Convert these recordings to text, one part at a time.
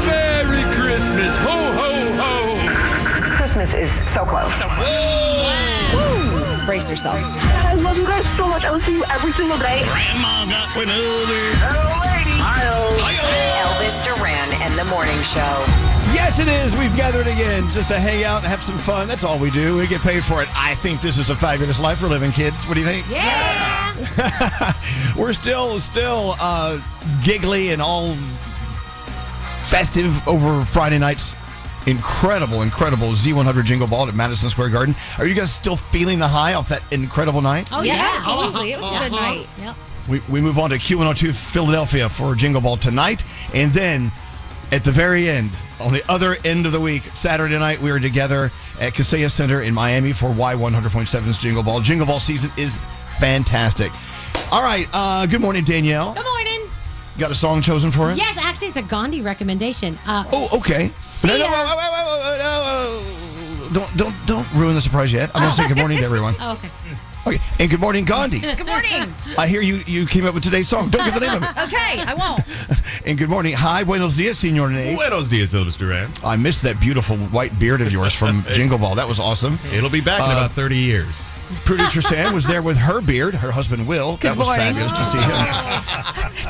Merry Christmas. Ho, ho, ho. Christmas is so close. Woo. Brace yourself. I love you guys so much. I listen to you every single day. Grandma got one over. Hello, lady. Elvis Duran and the Morning Show. Yes, it is. We've gathered again just to hang out and have some fun. That's all we do. We get paid for it. I think this is a fabulous life we're living, kids. What do you think? Yeah. We're still giggly and all festive over Friday night's incredible Z100 Jingle Ball at Madison Square Garden. Are you guys still feeling the high off that incredible night? Oh, yeah. Absolutely. It was a good night. Yep. We move on to Q102 Philadelphia for Jingle Ball tonight. And then at the very end, on the other end of the week, Saturday night, we are together at Kaseya Center in Miami for Y100.7's Jingle Ball. Jingle Ball season is fantastic. All right. Good morning, Danielle. Good morning. You got a song chosen for us? Yes, actually, it's a Gandhi recommendation. Okay. No. Don't ruin the surprise yet. I'm going to say good morning to everyone. Oh, okay. Okay. And good morning, Gandhi. Good morning. I hear you came up with today's song. Don't give the name of it. Okay, I won't. And good morning. Hi, buenos dias, Senor Nate. Buenos dias, Elvis Duran. I missed that beautiful white beard of yours from Jingle Ball. That was awesome. It'll be back in about 30 years. Producer Sam was there with her beard, her husband Will. That was morning. fabulous to see him.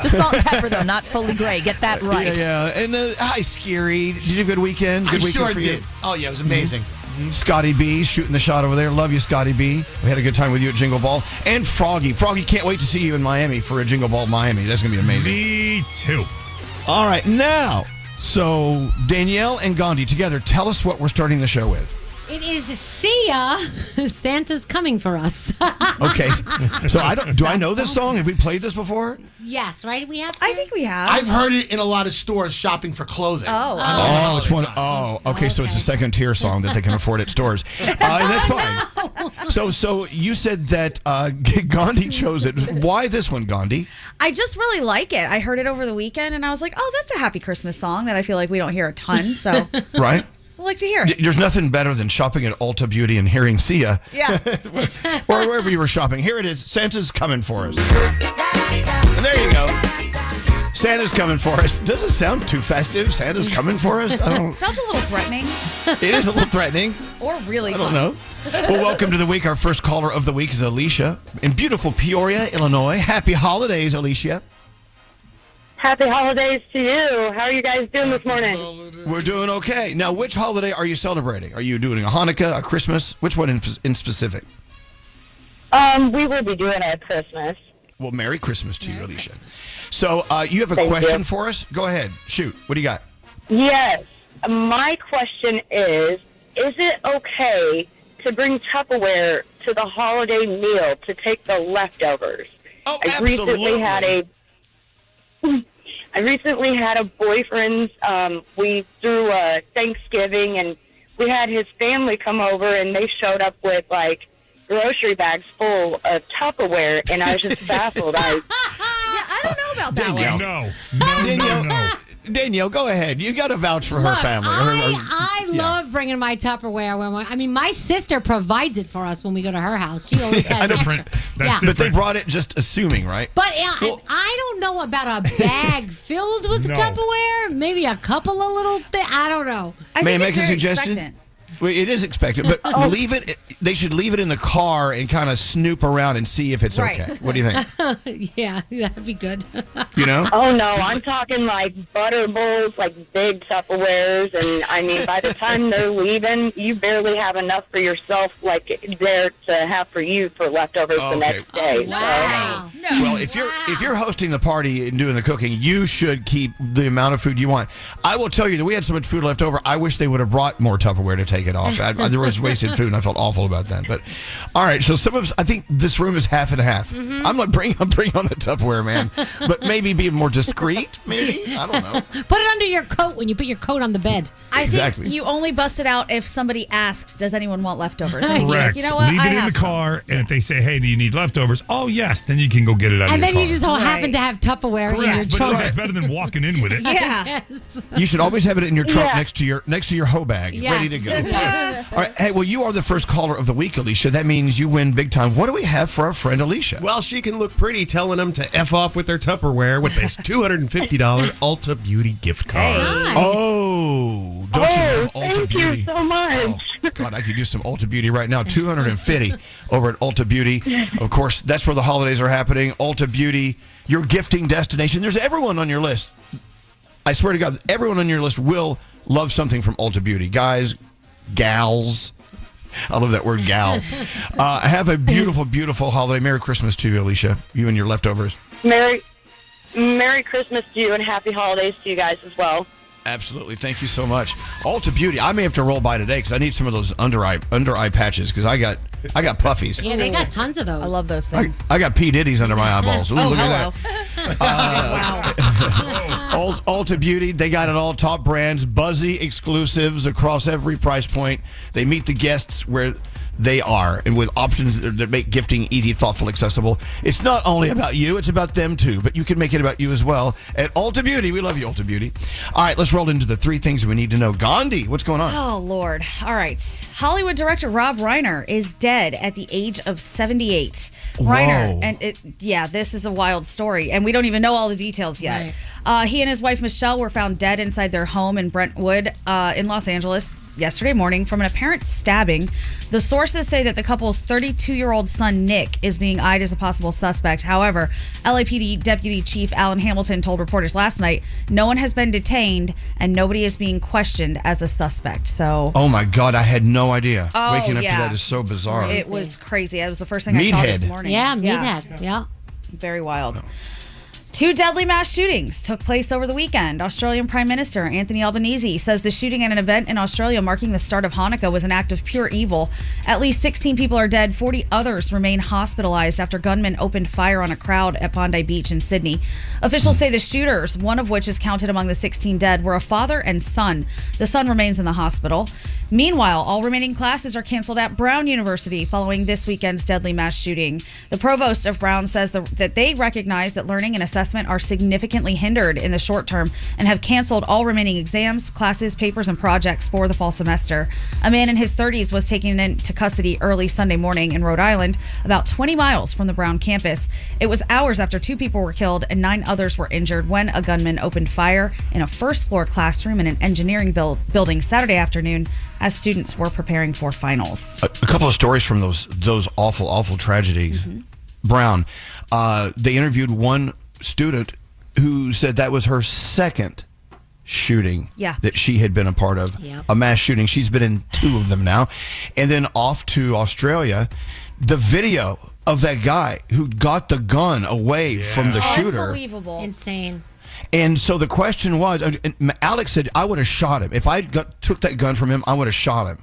Just salt and pepper, though, not fully gray. Get that right. Yeah. And hi, Scary. Did you have a good weekend? Good I weekend sure for did. you? Oh, yeah, it was amazing. Scotty B shooting the shot over there. Love you, Scotty B. We had a good time with you at Jingle Ball. And Froggy. Froggy, can't wait to see you in Miami for a Jingle Ball Miami. That's going to be amazing. Me too. All right, now, so Danielle and Gandhi together, tell us what we're starting the show with. It is Sia. Santa's coming for us. Okay. So do I know this song? Have we played this before? Yes, right? We have. I think we have. I've heard it in a lot of stores shopping for clothing. Oh, it's one. Oh, okay. So it's a second tier song that they can afford at stores. And that's fine. So you said that Gandhi chose it. Why this one, Gandhi? I just really like it. I heard it over the weekend, and I was like, oh, that's a happy Christmas song that I feel like we don't hear a ton, so Right? I like to hear it. There's nothing better than shopping at Ulta Beauty and hearing Sia. Yeah. Or wherever you were shopping. Here it is. Santa's coming for us. And there you go. Santa's coming for us. Doesn't sound too festive. Santa's coming for us. Sounds a little threatening. It is a little threatening. Or really I don't know. Well, welcome to the week. Our first caller of the week is Alicia in beautiful Peoria, Illinois. Happy holidays, Alicia. Happy holidays to you. How are you guys doing this morning? We're doing okay. Now, which holiday are you celebrating? Are you doing a Hanukkah, a Christmas? Which one in specific? We will be doing it at Christmas. Well, Merry Christmas to you, Alicia. So, you have a Thank question you. for us? Go ahead. Shoot. What do you got? Yes. My question is it okay to bring Tupperware to the holiday meal to take the leftovers? Oh, I recently had a boyfriend's, we threw Thanksgiving, and we had his family come over, and they showed up with, like, grocery bags full of Tupperware, and I was just baffled. I don't know about that one. No. Danielle, go ahead. You got to vouch for her family. I love bringing my Tupperware. My sister provides it for us when we go to her house. She always has extra. But they brought it just assuming, right? But I don't know about a bag filled with Tupperware. Maybe a couple of little things. I don't know. May I make a suggestion? Expectant. Well, it is expected, but leave it. They should leave it in the car and kind of snoop around and see if it's okay. What do you think? Yeah, that'd be good. You know? Oh, no, I'm talking like butter bowls, like big Tupperwares, and I mean, by the time they're leaving, you barely have enough for yourself, like there to have for you for leftovers the next day. Wow. So. No. Well, if you're hosting the party and doing the cooking, you should keep the amount of food you want. I will tell you that we had so much food left over. I wish they would have brought more Tupperware to take it off. There was wasted food, and I felt awful about that. But all right, so some of us, I think this room is half and half. Mm-hmm. I'm like, bring on the Tupperware, man. But maybe be more discreet. Maybe I don't know. Put it under your coat when you put your coat on the bed. I Exactly. think you only bust it out if somebody asks, does anyone want leftovers? And you'd be Correct. like, you know what? Leave I it in have the car, and if they say, hey, do you need leftovers? Oh, yes. Then you can go get it out of And your then car. you just all happen to have Tupperware in your But trunk. it's better than walking in with it. Yeah. You should always have it in your trunk Yeah. next to your hoe bag, Yes. ready to go. Yeah. All right. Hey, well, you are the first caller of the week, Alicia. That means you win big time. What do we have for our friend Alicia? Well, she can look pretty telling them to F off with their Tupperware with this $250 Ulta Beauty gift card. Nice. Oh, don't you love Ulta thank Beauty? you so much. Oh, God, I could use some Ulta Beauty right now. $250 over at Ulta Beauty. Of course, that's where the holidays are happening. Ulta Beauty, your gifting destination. There's everyone on your list. I swear to God, everyone on your list will love something from Ulta Beauty. Guys, gals. I love that word, gal. Have a beautiful, beautiful holiday. Merry Christmas to you, Alicia. You and your leftovers. Merry Christmas to you and happy holidays to you guys as well. Absolutely. Thank you so much. Ulta Beauty. I may have to roll by today because I need some of those under eye patches because I got puffies. Yeah, they got tons of those. I love those things. I got P. Diddy's under my eyeballs. Ooh, look hello. at that. Ulta Beauty, they got it all. Top brands, buzzy exclusives across every price point. They meet the guests where they are, and with options that make gifting easy, thoughtful, accessible. It's not only about you, it's about them too, but you can make it about you as well at Ulta Beauty. We love you, Ulta Beauty. All right, let's roll into the 3 things we need to know. Gandhi, what's going on? Oh, Lord. All right. Hollywood director Rob Reiner is dead at the age of 78. Reiner, and this is a wild story, and we don't even know all the details yet. Right. He and his wife Michelle were found dead inside their home in Brentwood in Los Angeles yesterday morning from an apparent stabbing. The sources say that the couple's 32-year-old son, Nick, is being eyed as a possible suspect. However, LAPD Deputy Chief Alan Hamilton told reporters last night no one has been detained and nobody is being questioned as a suspect. So, oh my God, I had no idea. Oh, Waking up yeah. to that is so bizarre. it was crazy. That was the first thing I saw this Meathead. morning. Yeah, meathead. Yeah. Very wild. 2 deadly mass shootings took place over the weekend. Australian Prime Minister Anthony Albanese says the shooting at an event in Australia marking the start of Hanukkah was an act of pure evil. At least 16 people are dead. 40 others remain hospitalized after gunmen opened fire on a crowd at Bondi Beach in Sydney. Officials say the shooters, one of which is counted among the 16 dead, were a father and son. The son remains in the hospital. Meanwhile, all remaining classes are canceled at Brown University following this weekend's deadly mass shooting. The provost of Brown says that they recognize that learning and assessment are significantly hindered in the short term and have canceled all remaining exams, classes, papers, and projects for the fall semester. A man in his 30s was taken into custody early Sunday morning in Rhode Island, about 20 miles from the Brown campus. It was hours after 2 people were killed and 9 others were injured when a gunman opened fire in a first-floor classroom in an engineering building Saturday afternoon as students were preparing for finals. A couple of stories from those awful, awful tragedies. Mm-hmm. Brown, they interviewed one student who said that was her second shooting that she had been a part of, a mass shooting. She's been in 2 of them now. And then off to Australia, the video of that guy who got the gun away from the shooter. Unbelievable. Insane. And so the question was, Alex said, I would have shot him. If I took that gun from him, I would have shot him.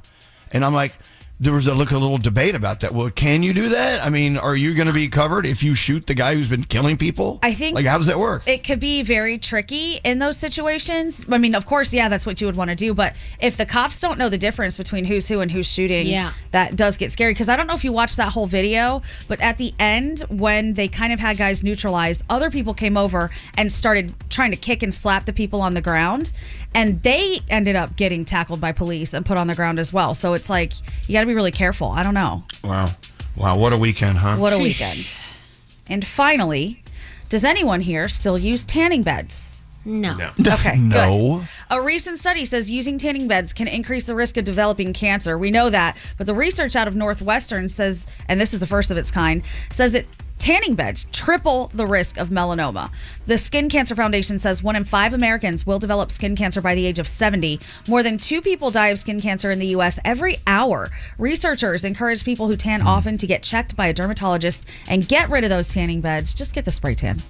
And I'm like, there was a little debate about that. Well, can you do that? I mean, are you going to be covered if you shoot the guy who's been killing people? I think. Like, how does that work? It could be very tricky in those situations. I mean, of course, that's what you would want to do. But if the cops don't know the difference between who's who and who's shooting, that does get scary. Because I don't know if you watched that whole video, but at the end, when they kind of had guys neutralized, other people came over and started trying to kick and slap the people on the ground. And they ended up getting tackled by police and put on the ground as well. So it's like, you got to be really careful. I don't know. Wow. What a weekend, huh? What a weekend. And finally, does anyone here still use tanning beds? No. Okay, no. Good. A recent study says using tanning beds can increase the risk of developing cancer. We know that. But the research out of Northwestern says, and this is the first of its kind, says that tanning beds triple the risk of melanoma. The Skin Cancer Foundation says 1 in 5 Americans will develop skin cancer by the age of 70. More than 2 people die of skin cancer in the U.S. every hour. Researchers encourage people who tan often to get checked by a dermatologist and get rid of those tanning beds. Just get the spray tan.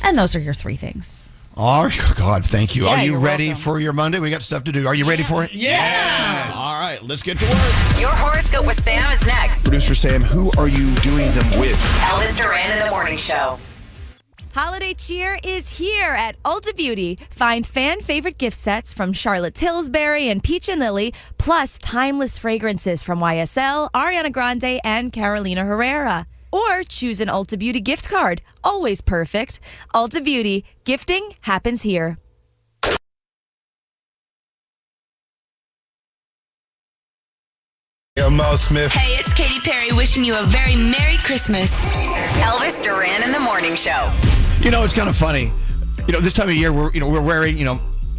And those are your 3 things. Oh, God, thank you. Yeah, Are you you're ready welcome. for your Monday? We got stuff to do. Are you ready for it? Yeah. All right, let's get to work. Your horoscope with Sam is next. Producer Sam, who are you doing them with? Elvis Duran in the Morning Show. Holiday cheer is here at Ulta Beauty. Find fan-favorite gift sets from Charlotte Tilbury and Peach and Lily, plus timeless fragrances from YSL, Ariana Grande, and Carolina Herrera. Or choose an Ulta Beauty gift card. Always perfect. Ulta Beauty. Gifting happens here. I'm Miles Smith. Hey, it's Katy Perry wishing you a very Merry Christmas. Elvis Duran and the Morning Show. You know, it's kind of funny. You know, this time of year, we're wearing,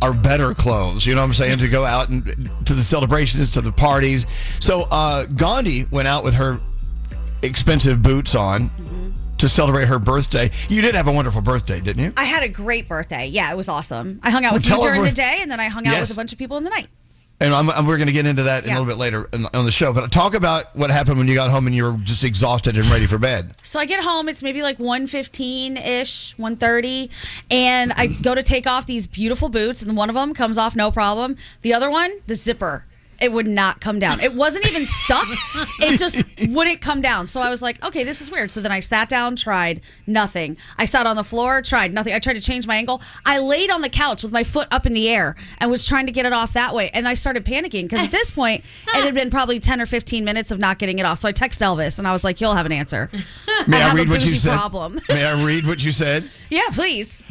our better clothes, you know what I'm saying, to go out and to the celebrations, to the parties. So Gandhi went out with her expensive boots on to celebrate her birthday. You did have a wonderful birthday, didn't you? I had a great birthday. Yeah, it was awesome. I hung out with you during the day, and then I hung out with a bunch of people in the night. And we're going to get into that in a little bit later on the show. But talk about what happened when you got home and you were just exhausted and ready for bed. So I get home. It's maybe like 1:15-ish, 1:30. And I go to take off these beautiful boots. And one of them comes off no problem. The other one, the zipper, it would not come down. It wasn't even stuck. It just wouldn't come down. So I was like, okay, this is weird. So then I sat down, tried, nothing. I sat on the floor, tried, nothing. I tried to change my angle. I laid on the couch with my foot up in the air and was trying to get it off that way. And I started panicking because at this point, it had been probably 10 or 15 minutes of not getting it off. So I texted Elvis and I was like, you'll have an answer. May I read what you said? Problem. May I read what you said? Yeah, please.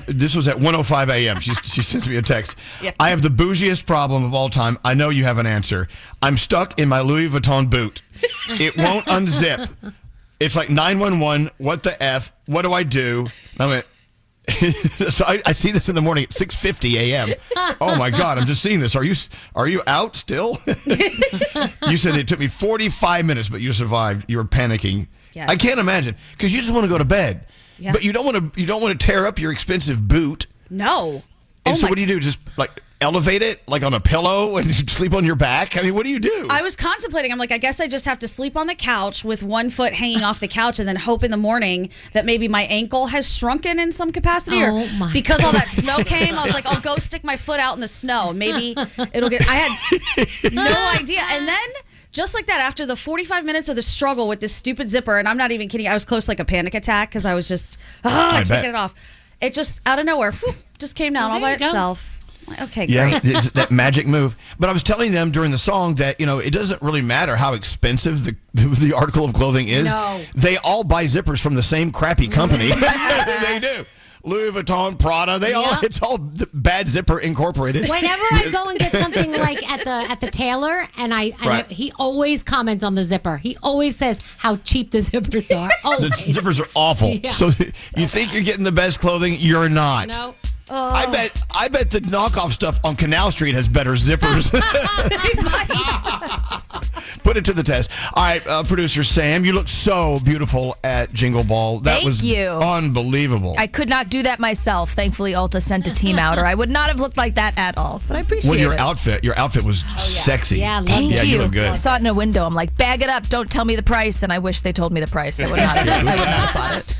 This was at 1:05 a.m. She sends me a text. Yeah. I have the bougiest problem of all time. I know you have an answer. I'm stuck in my Louis Vuitton boot. It won't unzip. It's like 911. What the F? What do I do? I went, so I see this in the morning at 6:50 a.m. Oh my God, I'm just seeing this. Are you out still? You said it took me 45 minutes, but you survived. You were panicking. Yes. I can't imagine because you just want to go to bed. Yeah. But you don't want to tear up your expensive boot. No. And so what do? Just like elevate it like on a pillow and sleep on your back? I mean, what do you do? I was contemplating. I'm like, I guess I just have to sleep on the couch with one foot hanging off the couch and then hope in the morning that maybe my ankle has shrunken in some capacity. Or because all that snow came, I was like, I'll go stick my foot out in the snow. Maybe it'll get... I had no idea. And then... just like that, after the 45 minutes of the struggle with this stupid zipper, and I'm not even kidding, I was close to like a panic attack because I was just, I can't get it off. It just, out of nowhere, just came down all by itself. Okay, great. Yeah, it's that magic move. But I was telling them during the song that, it doesn't really matter how expensive the article of clothing is. No. They all buy zippers from the same crappy company. They do. Louis Vuitton, Prada, it's all Bad Zipper Incorporated. Whenever I go and get something like at the tailor, and he always comments on the zipper. He always says how cheap the zippers are. The zippers are awful. Yeah. So you think you're getting the best clothing? You're not. No. I bet the knockoff stuff on Canal Street has better zippers. Put it to the test. All right, producer Sam, you look so beautiful at Jingle Ball. That Thank was you. Unbelievable. I could not do that myself. Thankfully, Ulta sent a team out, or I would not have looked like that at all. But I appreciate your it. Your outfit was sexy. Yeah, Thank you. You look good. I saw it in a window. I'm like, bag it up. Don't tell me the price. And I wish they told me the price. I would not have bought it.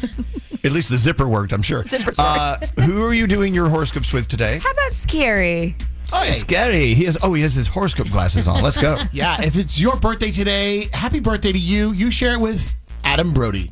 At least the zipper worked, I'm sure. Zippers worked. Who are you doing your horoscopes with today? How about Scary? Oh, Scary. He has his horoscope glasses on. Let's go. Yeah, if it's your birthday today, happy birthday to you. You share it with Adam Brody.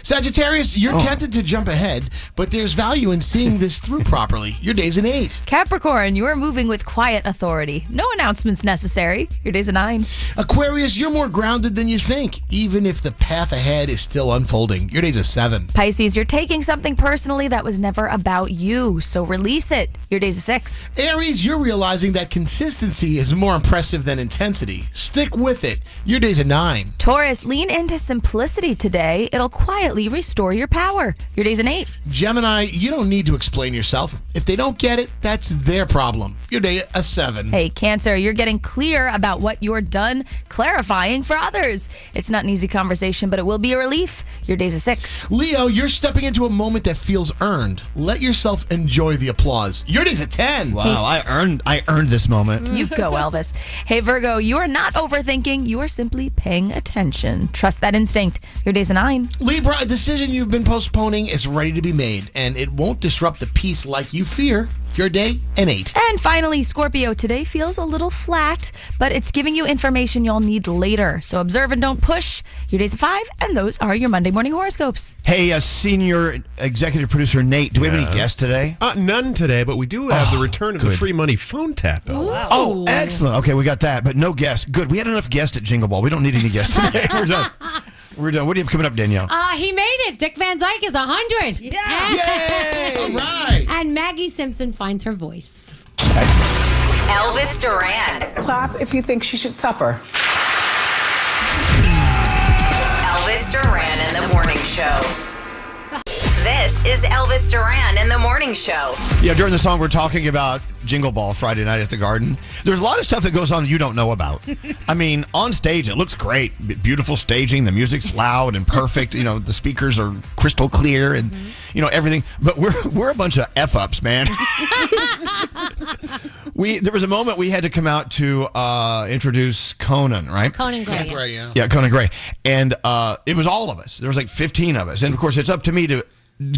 Sagittarius, you're tempted to jump ahead, but there's value in seeing this through properly. Your day's an 8. Capricorn, you are moving with quiet authority. No announcements necessary. Your day's a 9. Aquarius, you're more grounded than you think, even if the path ahead is still unfolding. Your day's a 7. Pisces, you're taking something personally that was never about you, so release it. Your day's a 6. Aries, you're realizing that consistency is more impressive than intensity. Stick with it. Your day's a 9. Taurus, lean into simplicity today. It'll quietly restore your power. Your day's an 8. Gemini, you don't need to explain yourself. If they don't get it, that's their problem. Your day a 7. Hey, Cancer, you're getting clear about what you're done clarifying for others. It's not an easy conversation, but it will be a relief. Your day's a 6. Leo, you're stepping into a moment that feels earned. Let yourself enjoy the applause. Your day's a 10. Wow, I earned this moment. You go, Elvis. Hey, Virgo, you are not overthinking. You are simply paying attention. Trust that instinct. Your day's a 9. Libra, a decision you've been postponing is ready to be made, and it won't disrupt the peace like you fear. Your day, an 8. And finally, Scorpio, today feels a little flat, but it's giving you information you'll need later. So observe and don't push. Your day's a 5, and those are your Monday morning horoscopes. Hey, senior executive producer Nate, do we have any guests today? None today, but we do have the return of the free money phone tap. Oh, excellent. Okay, we got that, but no guests. Good. We had enough guests at Jingle Ball. We don't need any guests today. We're done. We're done. What do you have coming up, Danielle? He made it. Dick Van Dyke is 100. Yeah. Yay! All right. And Maggie Simpson finds her voice. Elvis Duran. Clap if you think she should suffer. Duran and the Morning Show. This is Elvis Duran and the Morning Show. Yeah, during the song, we're talking about Jingle Ball Friday night at the Garden. There's a lot of stuff that goes on you don't know about. I mean, on stage, it looks great. Beautiful staging. The music's loud and perfect. You know, the speakers are crystal clear and, you know, everything. But we're a bunch of F-ups, man. There was a moment we had to come out to introduce Conan, right? Conan Gray. Yeah, Conan Gray. And it was all of us. There was like 15 of us. And, of course, it's up to me to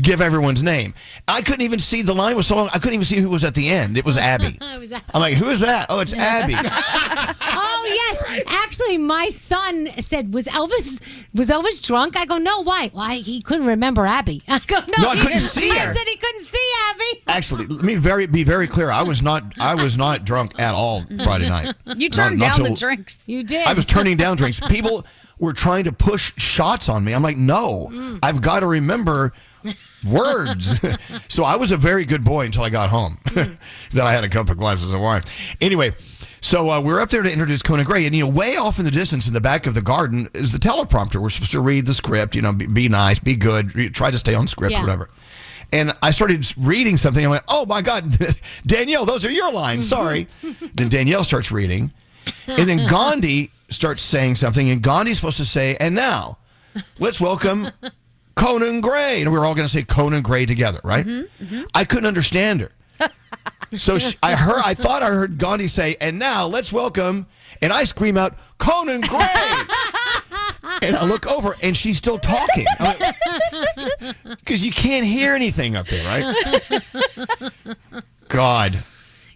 give everyone's name. I couldn't even see, the line was so long, I couldn't even see who was at the end. It was Abby. I'm like, who is that? Oh, it's Abby. Oh, yes. Actually, my son said, was Elvis drunk? I go, no, why? Why? He couldn't remember Abby. I go, no, I couldn't see her. I said he couldn't see Abby. Actually, let me be very clear. I was not drunk at all Friday night. You turned down the drinks. You did. I was turning down drinks. People were trying to push shots on me. I'm like, no, I've got to remember words. So I was a very good boy until I got home. Then I had a couple of glasses of wine. Anyway, so we're up there to introduce Conan Gray, and you know, way off in the distance in the back of the garden is the teleprompter. We're supposed to read the script, you know, be nice, be good, try to stay on script, whatever. And I started reading something. I went, oh my God, Danielle, those are your lines. Sorry. Then Danielle starts reading, and then Gandhi starts saying something, and Gandhi's supposed to say, and now let's welcome Conan Gray. And we were all going to say Conan Gray together, right? I couldn't understand her. So I thought I heard Gandhi say, and now let's welcome, and I scream out, Conan Gray. And I look over, and she's still talking. Because you can't hear anything up there, right? God.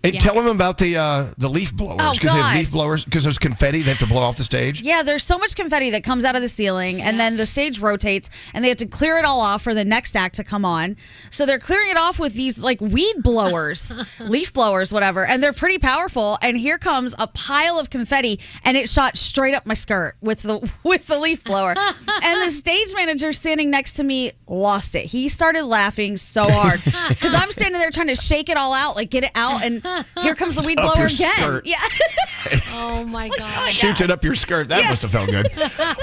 And tell them about the leaf blowers, because they have leaf blowers, because there's confetti they have to blow off the stage. Yeah, there's so much confetti that comes out of the ceiling, and then the stage rotates, and they have to clear it all off for the next act to come on. So they're clearing it off with these like weed blowers, leaf blowers, whatever, and they're pretty powerful. And here comes a pile of confetti, and it shot straight up my skirt with the leaf blower. And the stage manager standing next to me lost it. He started laughing so hard because I'm standing there trying to shake it all out, like get it out, and here comes the weed Up blower your again. skirt. Yeah. Oh my God. Shoots it up your skirt. That must have felt good.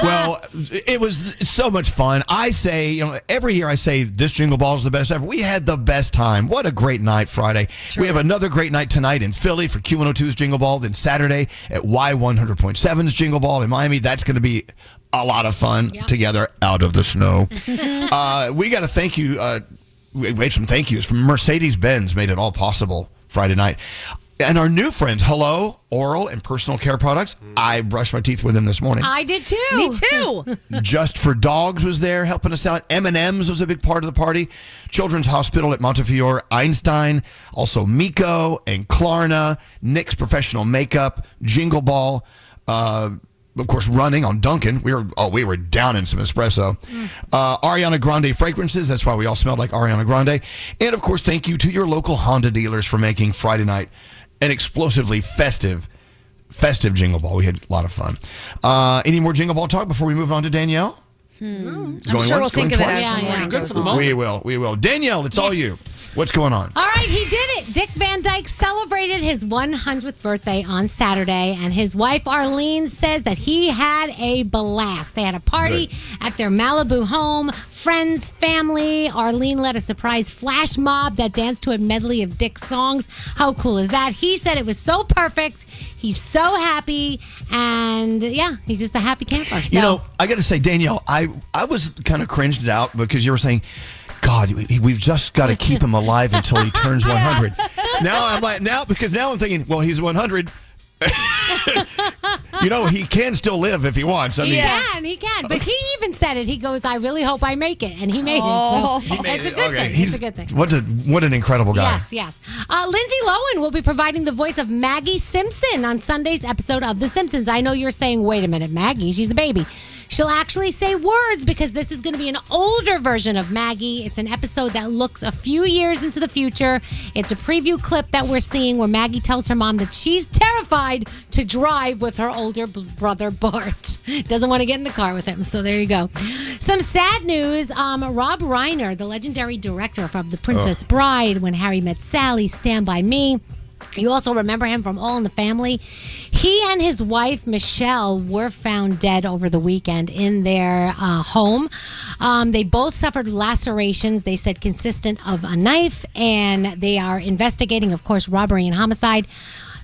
Well, it was so much fun. I say, you know, every year I say this Jingle Ball is the best ever. We had the best time. What a great night Friday. True. We have another great night tonight in Philly for Q102's Jingle Ball. Then Saturday at Y100.7's Jingle Ball in Miami. That's going to be a lot of fun together out of the snow. We got to thank you. We had some thank yous from Mercedes-Benz. Made it all possible Friday night. And our new friends, Hello, Oral and Personal Care Products. I brushed my teeth with them this morning. I did too. Me too. Just for Dogs was there helping us out. M&M's was a big part of the party. Children's Hospital at Montefiore, Einstein. Also Miko and Klarna. Nick's Professional Makeup. Jingle Ball. Of course, running on Duncan. We were down in some espresso. Ariana Grande fragrances. That's why we all smelled like Ariana Grande. And of course, thank you to your local Honda dealers for making Friday night an explosively festive Jingle Ball. We had a lot of fun. Any more Jingle Ball talk before we move on to Danielle? I'm sure we'll think of it as the morning goes on. We will. Danielle, it's all you. What's going on? All right, he did it. Dick Van Dyke celebrated his 100th birthday on Saturday, and his wife Arlene says that he had a blast. They had a party at their Malibu home, friends, family. Arlene led a surprise flash mob that danced to a medley of Dick's songs. How cool is that? He said it was so perfect. He's so happy, and he's just a happy camper. So. You know, I got to say, Danielle, I was kind of cringed out because you were saying, God, we've just got to keep him alive until he turns 100. Now I'm thinking, well, he's 100. You know, he can still live if he wants. I mean, he can. But he even said it. He goes, I really hope I make it. And he made it. So it's a good thing. It's a good thing. What an incredible guy. Yes. Lindsay Lohan will be providing the voice of Maggie Simpson on Sunday's episode of The Simpsons. I know you're saying, wait a minute, Maggie, she's a baby. She'll actually say words because this is going to be an older version of Maggie. It's an episode that looks a few years into the future. It's a preview clip that we're seeing where Maggie tells her mom that she's terrified to drive with her older brother Bart. Doesn't want to get in the car with him. So there you go. Some sad news. Rob Reiner, the legendary director of The Princess Bride, When Harry Met Sally, Stand By Me, You also remember him from All in the Family. He and his wife, Michelle, were found dead over the weekend in their home. They both suffered lacerations, they said, consistent of a knife, and they are investigating, of course, robbery and homicide.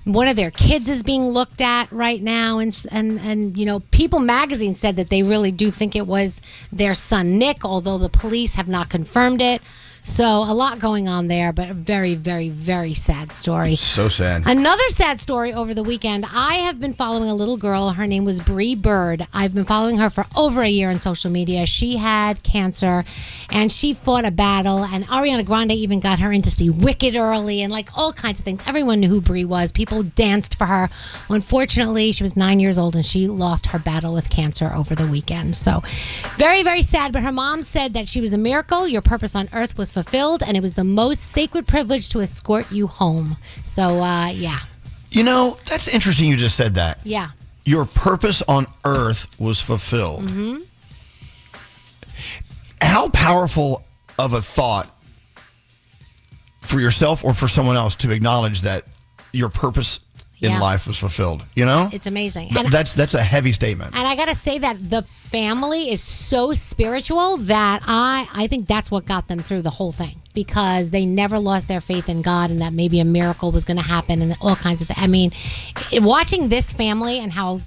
One of their kids is being looked at right now, and you know, People Magazine said that they really do think it was their son Nick, although the police have not confirmed it. So a lot going on there, but a very, very, very sad story. So sad. Another sad story over the weekend. I have been following a little girl. Her name was Bree Bird. I've been following her for over a year on social media. She had cancer, and she fought a battle, and Ariana Grande even got her in to see Wicked early, and like all kinds of things. Everyone knew who Bree was. People danced for her. Unfortunately, she was 9 years old, and she lost her battle with cancer over the weekend. So very, very sad, but her mom said that she was a miracle. Your purpose on earth was fulfilled, and it was the most sacred privilege to escort you home. So, yeah. You know, that's interesting you just said that. Yeah. Your purpose on earth was fulfilled. Mm-hmm. How powerful of a thought for yourself or for someone else to acknowledge that your purpose in life was fulfilled, you know? It's amazing. That's a heavy statement. And I got to say that the family is so spiritual that I think that's what got them through the whole thing, because they never lost their faith in God and that maybe a miracle was going to happen and all kinds of things. I mean, watching this family and how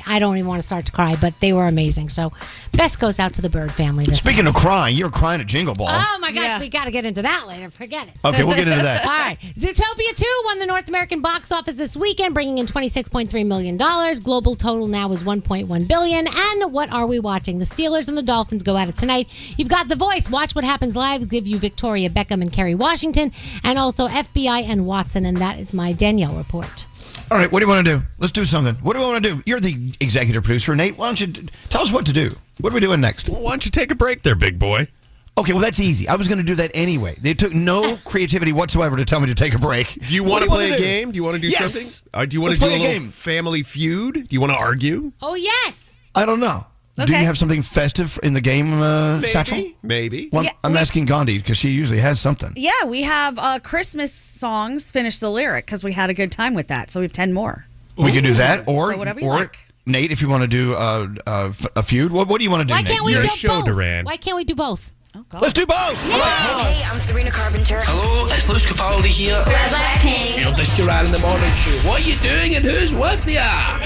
I don't even want to start to cry, but they were amazing. So best goes out to the Bird family. Speaking of crying, you were crying at Jingle Ball. Oh my gosh, we got to get into that later. Forget it. Okay, we'll get into that. All right. Zootopia 2 won the North American box office this weekend, bringing in $26.3 million. Global total now is $1.1 billion. And what are we watching? The Steelers and the Dolphins go at it tonight. You've got The Voice. Watch What Happens Live. Give you Victoria Beckham and Kerry Washington, and also FBI and Watson. And that is my Danielle report. All right, what do you want to do? Let's do something. What do we want to do? You're the executive producer, Nate. Why don't you tell us what to do? What are we doing next? Well, why don't you take a break there, big boy? Okay, well, that's easy. I was going to do that anyway. They took no creativity whatsoever to tell me to take a break. Do you want to play a game? Do you want to do something? Do you want to do a little family feud? Do you want to argue? Oh, yes. I don't know. Do you have something festive in the game, Satchel? Maybe. Well, I'm asking Gandhi because she usually has something. Yeah, we have Christmas songs, finish the lyric, because we had a good time with that. So we have 10 more. We can do that. Or, so whatever you like. Nate, if you want to do a feud, what do you want to do, Why Nate? can't we do both? Duran. Why can't we do both? Oh, God. Let's do both. Yeah. Hey, I'm Sabrina Carpenter. Hello, it's Luis Capaldi here. Red Blackpink. Elvis Duran in the Morning Show. What are you doing and who's with ya?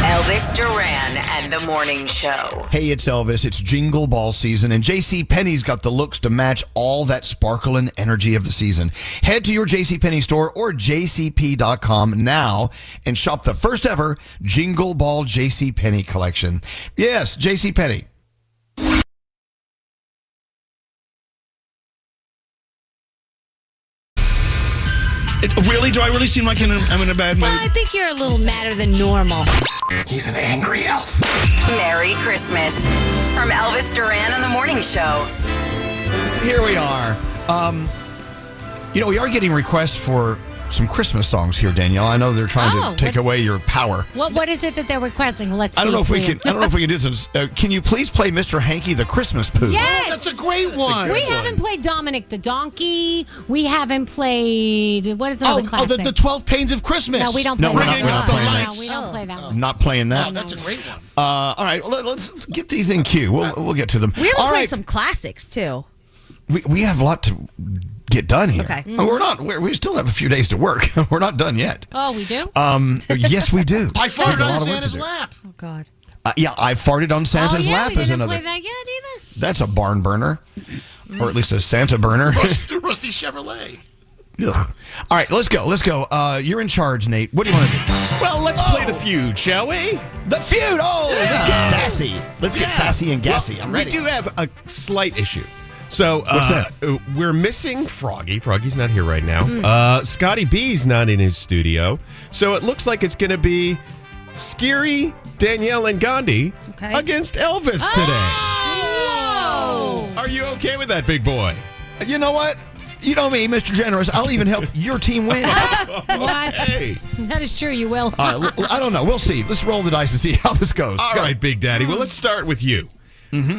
Elvis Duran and the Morning Show. Hey, it's Elvis. It's Jingle Ball season, and JCPenney's got the looks to match all that sparkle and energy of the season. Head to your JCPenney store or jcp.com now and shop the first ever Jingle Ball JCPenney collection. Yes, JCPenney. Really? Do I really seem like I'm in a bad mood? Well, I think you're a little madder than normal. He's an angry elf. Merry Christmas from Elvis Duran and the Morning Show. Here we are. We are getting requests for some Christmas songs here, Danielle. I know they're trying to take away your power. What is it that they're requesting? Let's see. I don't know if we can do this. Can you please play Mr. Hanky the Christmas Poo? Yes, that's a great one. We haven't played Dominic the Donkey. We haven't played what is another classic? the 12 Pains of Christmas. No, we don't play that. We're not playing that. No, we don't play that one. Not playing that. Oh, that's a great one. All right, let's get these in queue. We'll get to them. We haven't All played right. some classics, too. We have a lot to get done here. Okay. We're not. We still have a few days to work. We're not done yet. Oh, we do? Yes, we do. I farted We have a on lot of work Santa's to do. lap. Oh, God. Yeah, I farted on Santa's lap. We Is didn't another. play that yet either. That's a barn burner, or at least a Santa burner. Rusty Chevrolet. Ugh. All right, let's go. You're in charge, Nate. What do you want to do? Well, let's play the feud, shall we? The feud. Oh, let's get sassy. Let's get sassy and gassy. Well, I'm ready. We do have a slight issue. So What's that? We're missing Froggy. Froggy's not here right now. Scotty B's not in his studio. So it looks like it's going to be Scary, Danielle, and Gandhi against Elvis today. Whoa! Are you okay with that, big boy? You know what? You know me, Mr. Generous. I'll even help your team win. What? Hey. That is true, you will. I don't know. We'll see. Let's roll the dice and see how this goes. All right, Big Daddy. Well, let's start with you.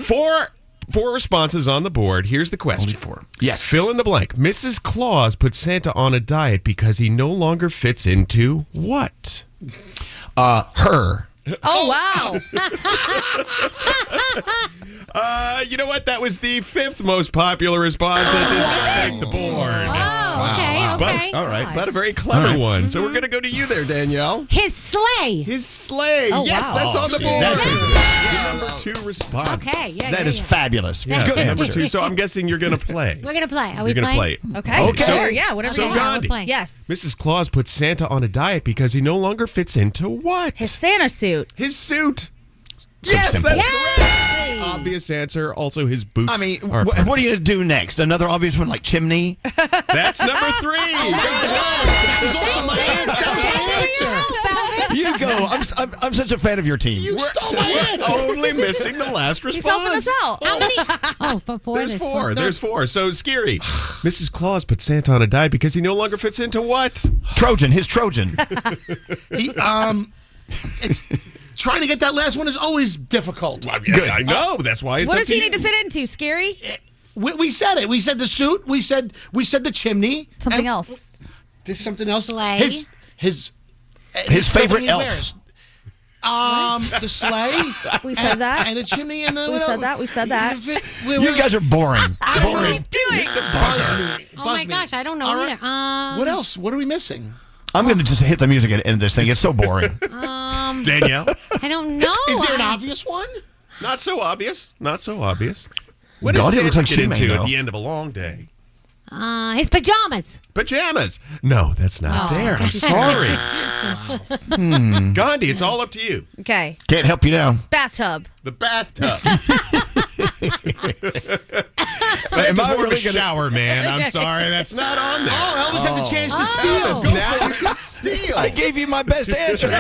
For 4 responses on the board. Here's the question. Only 4. Yes. Fill in the blank. Mrs. Claus put Santa on a diet because he no longer fits into what? Her. Oh, wow. You know what? That was the 5th most popular response that did not make the board. Oh, okay. But, all right, but a very clever one. So we're going to go to you there, Danielle. His sleigh. His sleigh. Oh, yes, wow. that's on the board. That's Number 2 response. Okay, yeah. That is fabulous. Yeah, Good number answer. 2. So I'm guessing you're going to play. We're going to play. Are we You're going to playing? play. Okay. Sure, yeah, whatever So you want. Gandhi, We're playing. Yes. Mrs. Claus put Santa on a diet because he no longer fits into what? His Santa suit. His suit. So Yes, simple. that's correct. Obvious answer. Also, his boots. I mean, are what are you going to do next? Another obvious one like chimney? That's number 3. There's also my answer. You go. I'm such a fan of your team. You stole my answer. Only missing the last response. He's helping us out. How many? Oh, for 4. There's 4. There's 4. So, Scary. Mrs. Claus put Santa on a diet because he no longer fits into what? Trojan. His Trojan. It's trying to get that last one is always difficult. Good. I know. That's why it's What up does to he you. need to fit into, Scary? We said it. We said the suit. We said the chimney. Something And else. There's something else. Sleigh. His favorite something he elf. wears. The sleigh. We said that. And the chimney and the. We said that. We said that. You guys are boring. Boring. Buzz me. Oh my gosh, I don't know either. What else? What are we missing? I'm going to just hit the music at the end of this thing. It's so boring. Danielle? I don't know. Is there an obvious one? Not so obvious. Not so obvious. What God, does it looks Santa like get she may into know. at the end of a long day? His pajamas. Pajamas. No, that's not Oh, there. I'm sorry. Gandhi, it's all up to you. Okay. Can't help you now. Bathtub. The bathtub. Am I More of a really gonna- shower, man. I'm sorry. That's not on there. Oh, Elvis has a chance to steal. Now you can steal. I gave you my best answers.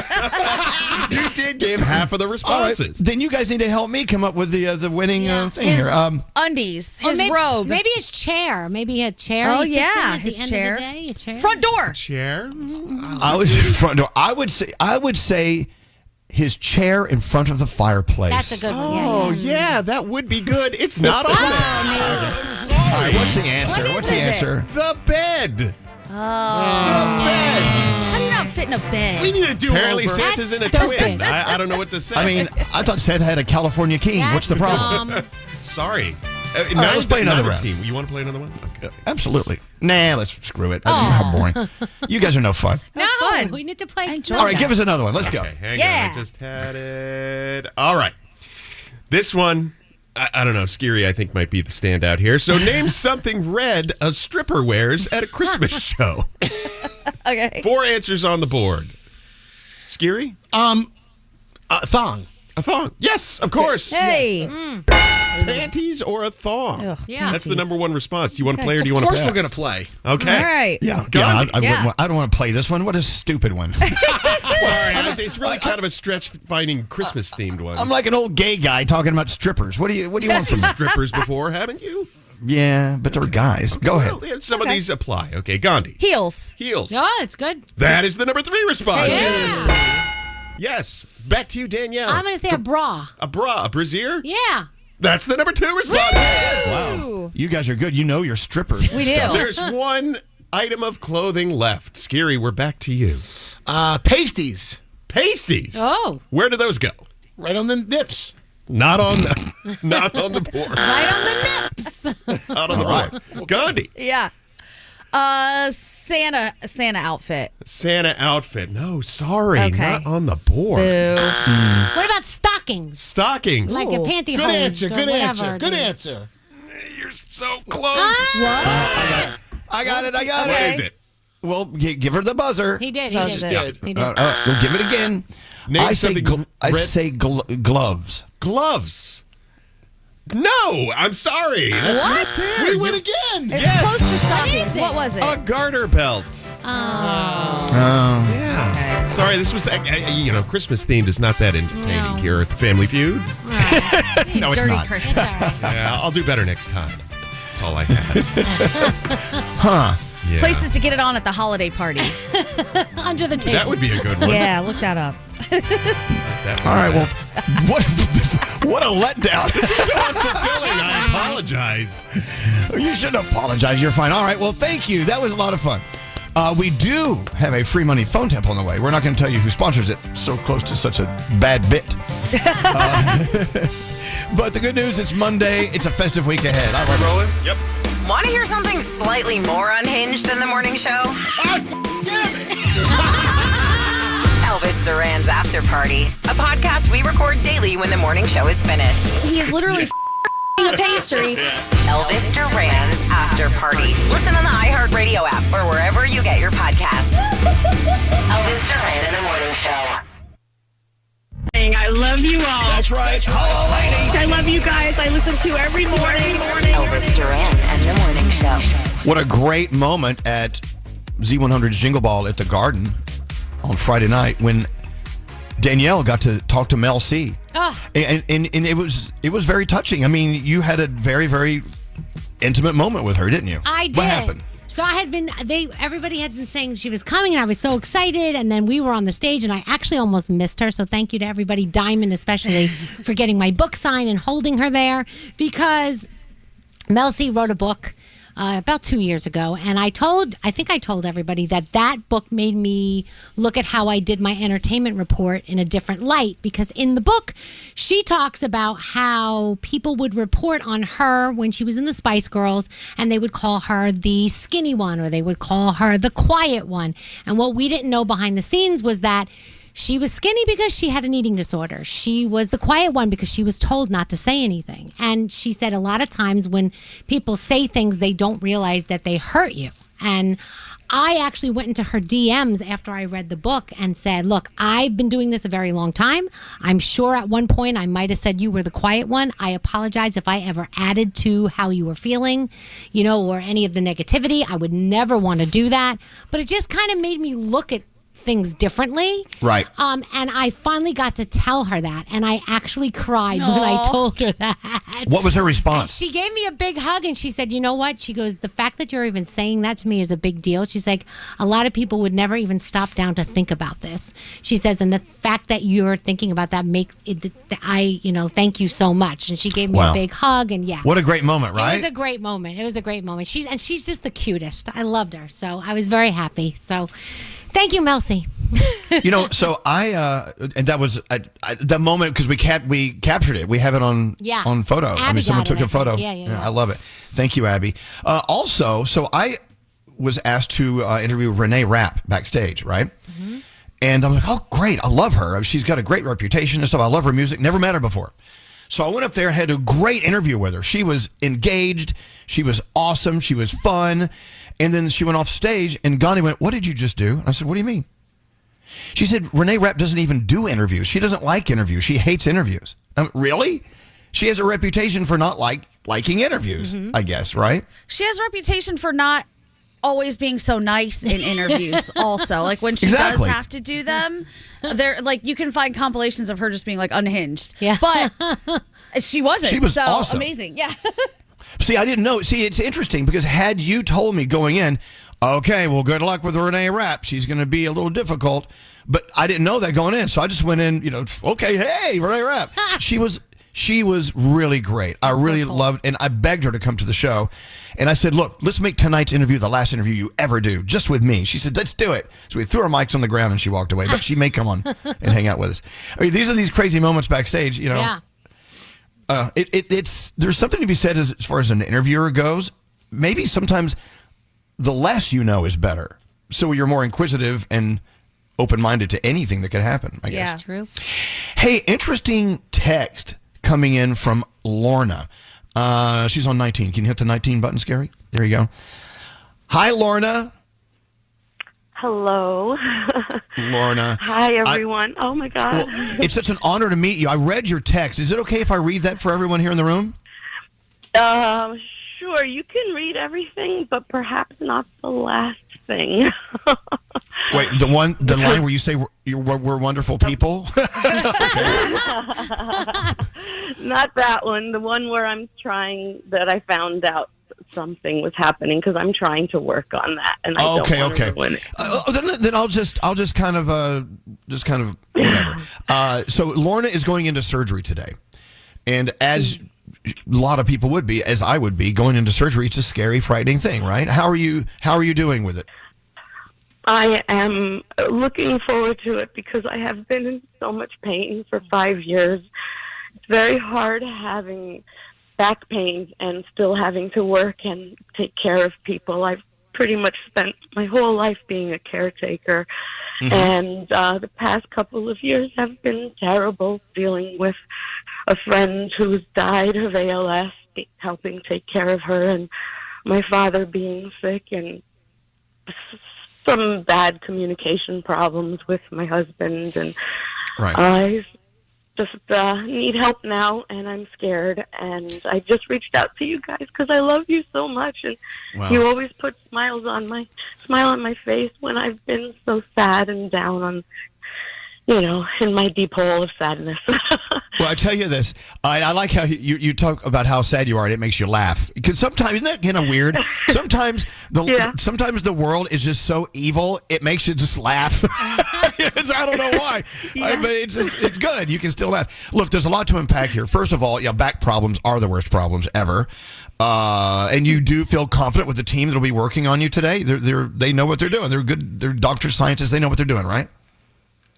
You did give half of the All right. responses. Then you guys need to help me come up with the winning thing His here. undies. Or His maybe, robe. Maybe his chair. Maybe he had chair. Oh, he sits yeah, in at his the end chair. of the day. A chair. Front door. Chair. I was front door. I would say his chair in front of the fireplace. That's a good one. Oh, yeah, that would be good. It's not on there. All right, what's the answer? What What's is the it? answer? The bed. Oh. The bed. How do you not fit in a bed? We need to do Apparently over. Santa's in a That's twin. stupid. I don't know what to say. I mean, I thought Santa had a California king. What's the problem? Sorry. right, let's play another round. team. You want to play another one? Okay. Absolutely. Nah, let's screw it. How boring. You guys are no fun. No, fun. we need to play. All right, give us another one. Let's go. Okay, hang Yeah. on. I just had it. All right. This one, I don't know. Scary, I think, might be the standout here. So name something red a stripper wears at a Christmas show. Okay. 4 answers on the board. Scary? Thong. A thong. Yes, of course. Hey. Panties or a thong? Ugh, Yeah. That's the number 1 response. Do you want to Okay. play or do you want Of to course pass? we're going to play. Okay. All right. Yeah, Gandhi. I don't want to play this one. What a stupid one. Sorry, it's really kind of a stretch finding Christmas themed ones. I'm like an old gay guy talking about strippers. What do you want You've from seen me? strippers before, haven't you? Yeah, but they're guys. Go ahead. Well, yeah, some of these apply. Okay, Gandhi. Heels. Heels. Oh, it's good. That is the number 3 response. Yeah. Yes. Back to you, Danielle. I'm going to say a bra. A bra, a brassiere? Yeah. That's the number 2 response. Yes. Wow. You guys are good. You know your strippers. We do. There's one item of clothing left. Scary, we're back to you. Pasties. Pasties. Oh. Where do those go? Right on the nips. Not on the board. Right on the nips. Not on the board. Gandhi. Yeah. Santa outfit. Santa outfit. No, sorry. Okay. Not on the board. Boo. What about stockings? Stockings. Like a pantyhose. Good answer. or Good whatever, answer. Good dude. answer. You're so close. I got it. What is it? Well, give her the buzzer. He did. Does He it? did. He did. We'll give it again. Name I say, something red. gloves. Gloves. No, I'm sorry. That's What? not there. We win again. It's Yes. close to stockings. What is it? What was it? A garter belt. Oh. Yeah. Sorry, this was, Christmas themed is not that entertaining No. here at the Family Feud. No, it's Dirty not. Christmas. It's all right. Yeah, I'll do better next time. That's all I have. Huh. Yeah. Places to get it on at the holiday party. Under the table. That would be a good one. Yeah, look that up. That All right. Well, What a letdown. So unfulfilling. I apologize. You shouldn't apologize. You're fine. All right. Well, thank you. That was a lot of fun. We do have a free money phone tap on the way. We're not going to tell you who sponsors it. So close to such a bad bit. But the good news, it's Monday. It's a festive week ahead. All right, rolling? Yep. Want to hear something slightly more unhinged than the morning show? Elvis Duran's After Party, a podcast we record daily when the morning show is finished. He is literally a pastry. Elvis Duran's After Party. Listen on the iHeartRadio app or wherever you get your podcasts. Elvis Duran in the morning show. I love you all. That's right. Hello, lady. I love you guys. I listen to you every morning. Elvis Duran and the morning show. What a great moment at Z100's Jingle Ball at the Garden on Friday night when Danielle got to talk to Mel C. And it was very touching. I mean, you had a very, very intimate moment with her, didn't you? I did. What happened? So everybody had been saying she was coming, and I was so excited. And then we were on the stage, and I actually almost missed her. So thank you to everybody, Diamond especially, for getting my book signed and holding her there, because Mel C wrote a book about 2 years ago, and I think I told everybody that book made me look at how I did my entertainment report in a different light, because in the book she talks about how people would report on her when she was in the Spice Girls, and they would call her the skinny one, or they would call her the quiet one. And what we didn't know behind the scenes was that she was skinny because she had an eating disorder. She was the quiet one because she was told not to say anything. And she said a lot of times when people say things, they don't realize that they hurt you. And I actually went into her DMs after I read the book and said, look, I've been doing this a very long time. I'm sure at one point I might have said you were the quiet one. I apologize if I ever added to how you were feeling, or any of the negativity. I would never want to do that. But it just kind of made me look at things differently. Right. And I finally got to tell her that, and I actually cried when I told her that. What was her response? She gave me a big hug, and she said, you know what? She goes, the fact that you're even saying that to me is a big deal. She's like, a lot of people would never even stop down to think about this. She says, and the fact that you're thinking about that makes it, thank you so much. And she gave me a big hug, and yeah. What a great moment, right? It was a great moment. She's just the cutest. I loved her. So I was very happy. So thank you, Mel C. So and that was the moment, because we captured it. We have it on photo. Abby someone took a photo. Yeah. I love it. Thank you, Abby. Also, so I was asked to interview Renee Rapp backstage, right? Mm-hmm. And I'm like, oh, great. I love her. She's got a great reputation and stuff. I love her music. Never met her before. So I went up there, had a great interview with her. She was engaged. She was awesome. She was fun. And then she went off stage, and Gandhi went, what did you just do? I said, what do you mean? She said, Renee Rapp doesn't even do interviews. She doesn't like interviews. She hates interviews. Really? She has a reputation for not liking interviews, I guess, right? She has a reputation for not always being so nice in interviews also. Like when she does have to do them, they're like, you can find compilations of her just being like unhinged. Yeah. But she wasn't. She was so awesome. Amazing. Yeah. See, I didn't know. See, it's interesting because had you told me going in, okay, well, good luck with Renee Rapp. She's going to be a little difficult. But I didn't know that going in. So I just went in, okay, hey, Renee Rapp. She was really great. I really loved, and I begged her to come to the show. And I said, look, let's make tonight's interview the last interview you ever do, just with me. She said, let's do it. So we threw our mics on the ground and she walked away. But she may come on and hang out with us. I mean, these are these crazy moments backstage, Yeah. There's something to be said as far as an interviewer goes. Maybe sometimes the less you know is better. So you're more inquisitive and open-minded to anything that could happen, I guess. Yeah, true. Hey, interesting text coming in from Lorna. She's on 19. Can you hit the 19 button, Scary? There you go. Hi, Lorna. Hello. Lorna. Hi, everyone. Oh, my God. Well, it's such an honor to meet you. I read your text. Is it okay if I read that for everyone here in the room? Sure. You can read everything, but perhaps not the last thing. Wait, the line where you say we're wonderful people? Not that one. The one where that I found out something was happening, because I'm trying to work on that, and I don't want to ruin it. Then I'll just kind of whatever. So Lorna is going into surgery today, And as a lot of people would be, as I would be, going into surgery, it's a scary, frightening thing, right? How are you doing with it? I am looking forward to it because I have been in so much pain for 5 years. It's very hard having back pain and still having to work and take care of people. I've pretty much spent my whole life being a caretaker. Mm-hmm. And the past couple of years have been terrible, dealing with a friend who's died of ALS, helping take care of her, and my father being sick, and some bad communication problems with my husband. And I just need help now, and I'm scared. And I just reached out to you guys because I love you so much, and you always put smile on my face when I've been so sad and down on, in my deep hole of sadness. Well, I tell you this, I like how you talk about how sad you are, and it makes you laugh. Because sometimes, isn't that kind of weird? Sometimes the world is just so evil, it makes you just laugh. I don't know why, but it's good. You can still laugh. Look, there's a lot to unpack here. First of all, back problems are the worst problems ever. And you do feel confident with the team that'll be working on you today? They know what they're doing. They're good. They're doctors, scientists. They know what they're doing, right?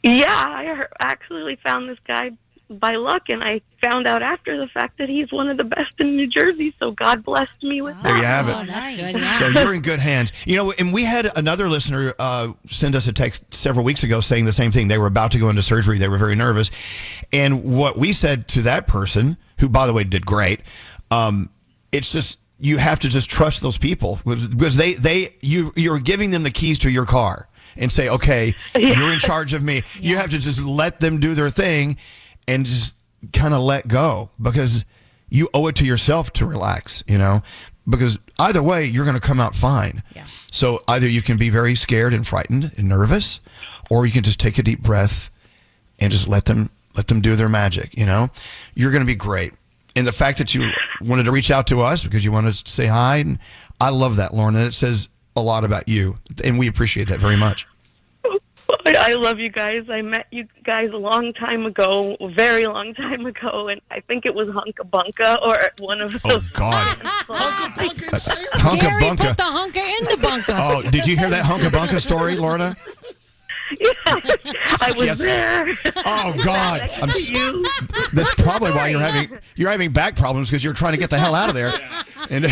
Yeah, I actually found this guy by luck, and I found out after the fact that he's one of the best in New Jersey, so God blessed me with that. There you have it. Oh, that's good. Yeah. So you're in good hands. And we had another listener send us a text several weeks ago saying the same thing. They were about to go into surgery. They were very nervous. And what we said to that person, who, by the way, did great, it's just, you have to just trust those people because you're giving them the keys to your car and say, okay, you're in charge of me. You have to just let them do their thing and just kind of let go, because you owe it to yourself to relax, because either way, you're going to come out fine. Yeah. So either you can be very scared and frightened and nervous, or you can just take a deep breath and just let them do their magic. You're going to be great. And the fact that you wanted to reach out to us because you wanted to say hi, and I love that, Lauren. And it says a lot about you, and we appreciate that very much. I love you guys. I met you guys a long time ago, a very long time ago, and I think it was Hunka Bunka or one of those. Oh, God. Hunka Bunka. Put the hunka in the bunka. Oh, did you hear that Hunka Bunka story, Lorna? Yeah, I was there. Oh God! That's probably why you're having back problems, because you're trying to get the hell out of there. And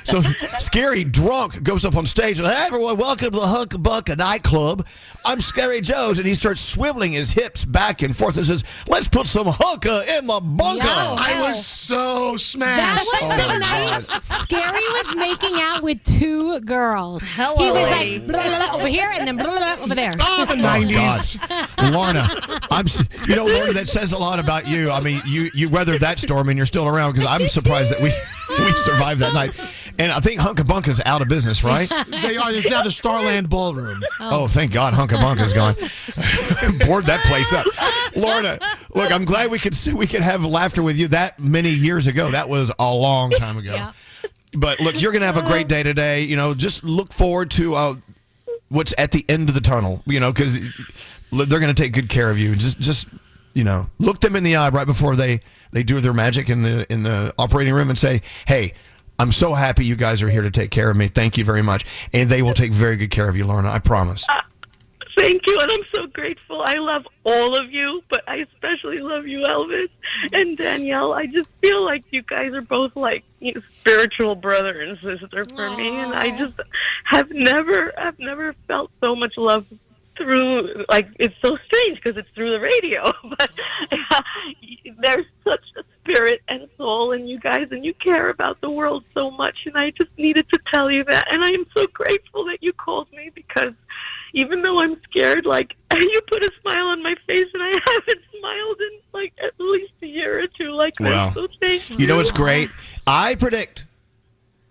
so Scary drunk goes up on stage and, hey everyone, welcome to the Hunka Bunka nightclub. I'm Scary Jones, and he starts swiveling his hips back and forth and says, "Let's put some hunka in the bunka." I was so smashed. That was the night Scary was making out with two girls. Hello. He was like blah, blah, blah, over here and then blah, blah, blah, over there. Oh, the 90s. God. Lorna, Lorna, that says a lot about you. I mean, you weathered that storm and you're still around, because I'm surprised that we survived that night. And I think Hunka Bunka's out of business, right? They are. It's now the Starland Ballroom. Oh, thank God Hunka Bunka's gone. Board that place up. Lorna, look, I'm glad we could have laughter with you that many years ago. That was a long time ago. Yeah. But look, you're going to have a great day today. Just look forward to what's at the end of the tunnel, because they're going to take good care of you. Just look them in the eye right before they do their magic in the operating room and say, hey, I'm so happy you guys are here to take care of me. Thank you very much. And they will take very good care of you, Lorna. I promise. Thank you, and I'm so grateful. I love all of you, but I especially love you, Elvis and Danielle. I just feel like you guys are both like spiritual brother and sister for me, and I just have never felt so much love through, it's so strange because it's through the radio, but there's such a spirit and soul in you guys, and you care about the world so much, and I just needed to tell you that, and I am so grateful that you called me, because even though I'm scared, you put a smile on my face, and I haven't smiled in at least a year or two. Well, so thank you. You know what's great? I predict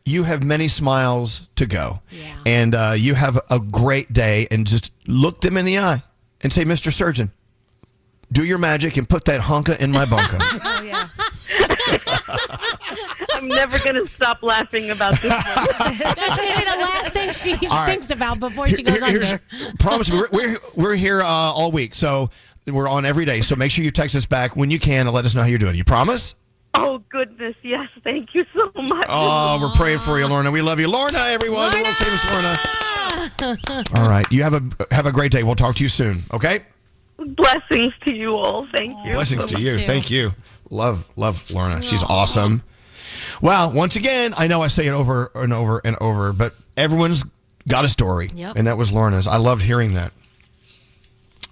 you have many smiles to go. Yeah. And you have a great day, and just look them in the eye and say, Mr. Surgeon, do your magic and put that hunka in my bunka. Oh, yeah. I'm never going to stop laughing about this one. That's going to be the last thing she thinks about before she goes under. Promise me, we're here all week. So We're on every day, so make sure you text us back when you can and let us know how you're doing. You promise? Oh, goodness. Yes. Thank you so much. Oh, we're praying for you, Lorna. We love you. Lorna, everyone. The world famous Lorna. All right. You have a great day. We'll talk to you soon, okay? Blessings to you all. Thank you. Blessings to you. Thank you. Love Lorna. She's awesome. Well, once again, I know I say it over and over and over, but everyone's got a story. Yep. And that was Lorna's. I loved hearing that.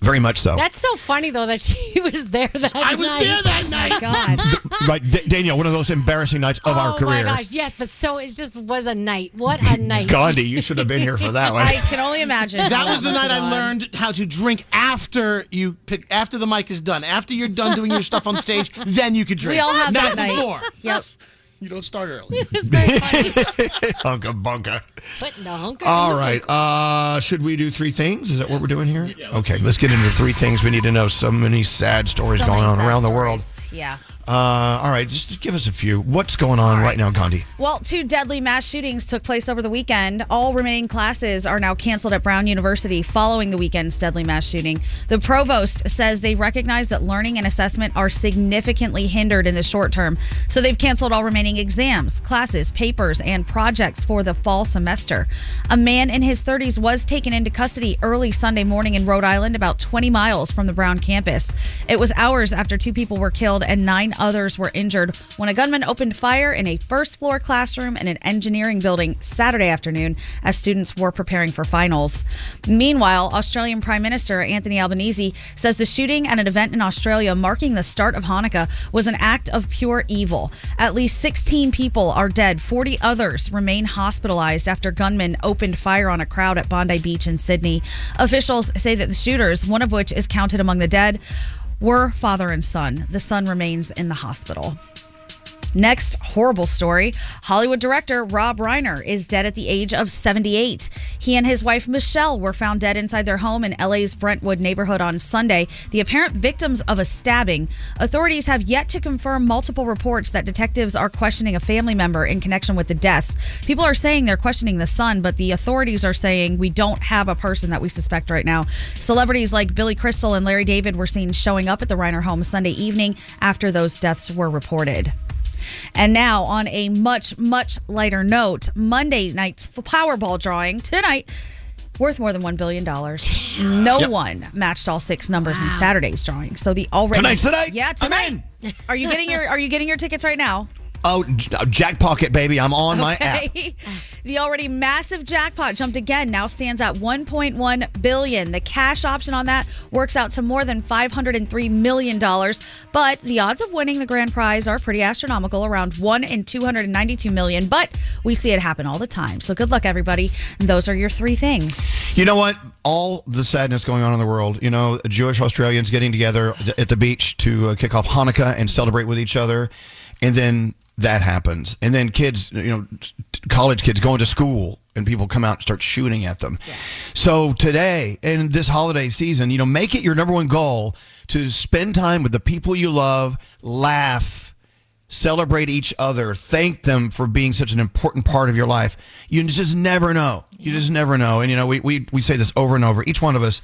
Very much so. That's so funny, though, that she was there that night. I was there that night. Oh, my God. Right, Danielle, one of those embarrassing nights of our career. Oh, my gosh. Yes, but it just was a night. What a night. Gandhi, you should have been here for that one. I can only imagine. That was the night I learned how to drink after the mic is done. After you're done doing your stuff on stage, then you could drink. We all have Not that night. before. Yep. You don't start early. It was very funny. Hunka bunka. Putting the hunker All in the right. bunker. Should we do 3 things? Is that what we're doing here? Yeah, okay, let's get into 3 things we need to know. So many sad stories So going many on sad around the world. stories. Yeah. All right, just give us a few. What's going on right now, Gandhi? Well, 2 deadly mass shootings took place over the weekend. All remaining classes are now canceled at Brown University following the weekend's deadly mass shooting. The provost says they recognize that learning and assessment are significantly hindered in the short term, so they've canceled all remaining exams, classes, papers, and projects for the fall semester. A man in his 30s was taken into custody early Sunday morning in Rhode Island, about 20 miles from the Brown campus. It was hours after 2 people were killed and 9 others were injured when a gunman opened fire in a first-floor classroom in an engineering building Saturday afternoon as students were preparing for finals. Meanwhile, Australian Prime Minister Anthony Albanese says the shooting at an event in Australia marking the start of Hanukkah was an act of pure evil. At least 16 people are dead. 40 others remain hospitalized after gunmen opened fire on a crowd at Bondi Beach in Sydney. Officials say that the shooters, one of which is counted among the dead, were father and son. The son remains in the hospital. Next horrible story. Hollywood director Rob Reiner is dead at the age of 78. He and his wife Michelle were found dead inside their home in LA's Brentwood neighborhood on Sunday, the apparent victims of a stabbing. Authorities have yet to confirm multiple reports that detectives are questioning a family member in connection with the deaths. People are saying they're questioning the son, but the authorities are saying we don't have a person that we suspect right now. Celebrities like Billy Crystal and Larry David were seen showing up at the Reiner home Sunday evening after those deaths were reported. And now, on a much, much lighter note, Monday night's Powerball drawing tonight, worth more than $1 billion. No one matched all 6 numbers in Saturday's drawing. So the already Tonight's the night. Yeah, tonight. Are you getting your tickets right now? Oh, jackpocket, baby. I'm on my app. The already massive jackpot jumped again, now stands at $1.1 billion. The cash option on that works out to more than $503 million. But the odds of winning the grand prize are pretty astronomical, around 1 in 292 million. But we see it happen all the time. So good luck, everybody. And those are your 3 things. You know what? All the sadness going on in the world, Jewish Australians getting together at the beach to kick off Hanukkah and celebrate with each other. And then that happens. And then kids, college kids going to school and people come out and start shooting at them. Yeah. So today, and this holiday season, make it your number 1 goal to spend time with the people you love, laugh, celebrate each other, thank them for being such an important part of your life. You just never know. Yeah. You just never know. And, we say this over and over. Each one of us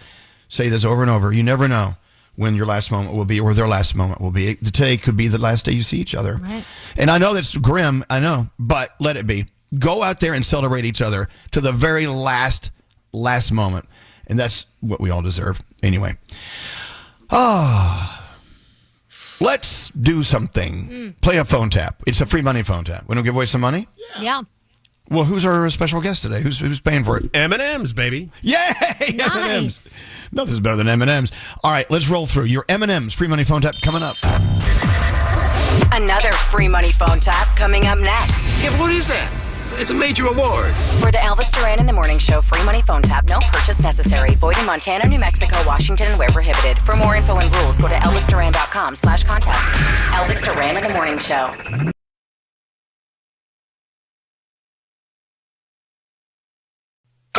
say this over and over. You never know when your last moment will be or their last moment will be. Today could be the last day you see each other. Right. And I know that's grim, I know, but let it be. Go out there and celebrate each other to the very last moment. And that's what we all deserve. Anyway. Let's do something. Play a phone tap. It's a free money phone tap. We don't give away some money? Yeah. Well, who's our special guest today? Who's paying for it? M&M's, baby. Yay! Nice. M&M's. Nothing's better than M&M's. All right, let's roll through. Your M&M's free money phone tap coming up. Another free money phone tap coming up next. Yeah, but what is that? It's a major award. For the Elvis Duran in the Morning Show free money phone tap, no purchase necessary. Void in Montana, New Mexico, Washington, and where prohibited. For more info and rules, go to elvisduran.com/contest. Elvis Duran in the Morning Show.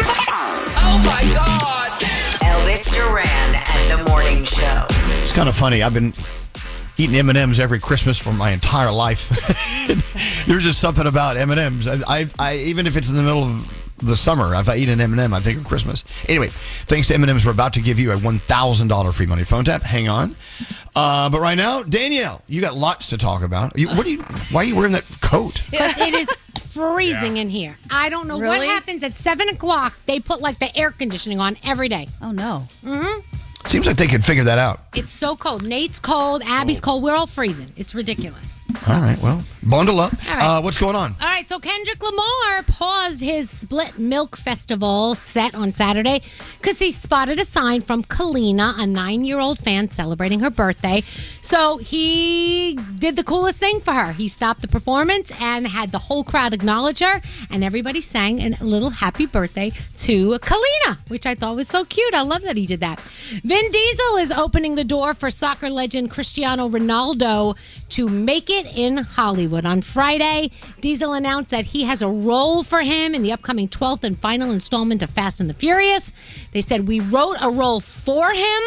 Oh my God! Elvis Duran at the Morning Show. It's kind of funny. I've been eating M&M's every Christmas for my entire life. There's just something about M&M's. I even if it's in the middle of the summer. If I eat an M&M, I think of Christmas. Anyway, thanks to M&M's, we're about to give you a $1,000 free money phone tap. Hang on. But right now, Danielle, you got lots to talk about. Why are you wearing that coat? Because it is freezing in here. I don't know what happens at 7 o'clock. They put like the air conditioning on every day. Oh, no. Mm-hmm. Seems like they could figure that out. It's so cold. Nate's cold. Abby's cold. We're all freezing. It's ridiculous. All right, well, bundle up. All right. What's going on? All right, so Kendrick Lamar paused his Split Milk Festival set on Saturday because he spotted a sign from Kalina, a 9-year-old fan celebrating her birthday. So he did the coolest thing for her. He stopped the performance and had the whole crowd acknowledge her, and everybody sang a little happy birthday to Kalina, which I thought was so cute. I love that he did that. Vin Diesel is opening the door for soccer legend Cristiano Ronaldo to make it in Hollywood. On Friday, Diesel announced that he has a role for him in the upcoming 12th and final installment of Fast and the Furious. They said, we wrote a role for him,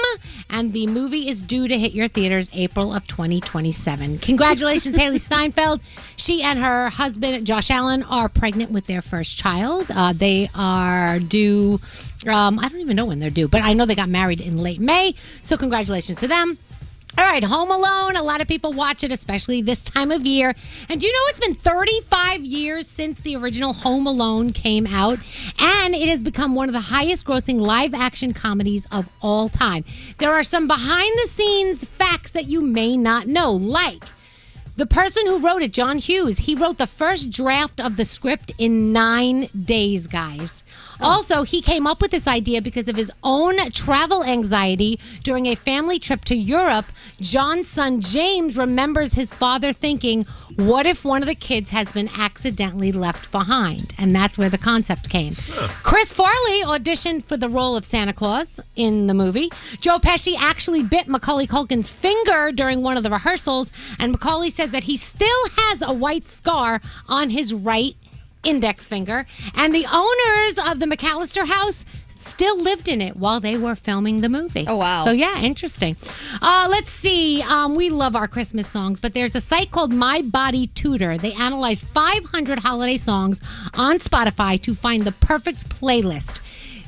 and the movie is due to hit your theaters April of 2027. Congratulations, Haley Steinfeld. She and her husband, Josh Allen, are pregnant with their first child. They are due, I don't even know when they're due, but I know they got married in late May, so congratulations to them. All right, Home Alone. A lot of people watch it, especially this time of year. And do you know it's been 35 years since the original Home Alone came out? And it has become one of the highest grossing live action comedies of all time. There are some behind the scenes facts that you may not know, like the person who wrote it, John Hughes, he wrote the first draft of the script in 9 days, guys. Also, he came up with this idea because of his own travel anxiety during a family trip to Europe. John's son, James, remembers his father thinking, what if one of the kids has been accidentally left behind? And that's where the concept came. Chris Farley auditioned for the role of Santa Claus in the movie. Joe Pesci actually bit Macaulay Culkin's finger during one of the rehearsals, and Macaulay says that he still has a white scar on his right index finger, and the owners of the McAllister house still lived in it while they were filming the movie. Oh, wow. So, yeah, interesting. Let's see. We love our Christmas songs, but there's a site called My Body Tutor. They analyze 500 holiday songs on Spotify to find the perfect playlist.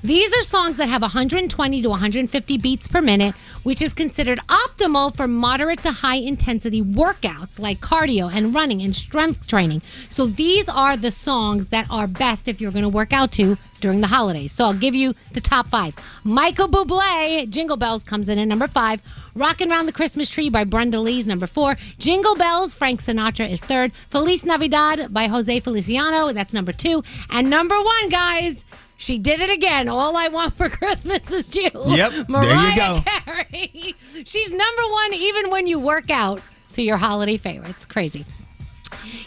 These are songs that have 120 to 150 beats per minute, which is considered optimal for moderate to high intensity workouts like cardio and running and strength training. So these are the songs that are best if you're going to work out to during the holidays. So I'll give you the top 5. Michael Bublé, Jingle Bells comes in at number 5. Rockin' Round the Christmas Tree by Brenda Lee is number 4. Jingle Bells, Frank Sinatra is 3rd. Feliz Navidad by Jose Feliciano, that's number 2. And number 1, guys, she did it again. All I Want for Christmas Is You. Yep, Mariah there you go. Carey. She's number 1 even when you work out to your holiday favorites. Crazy.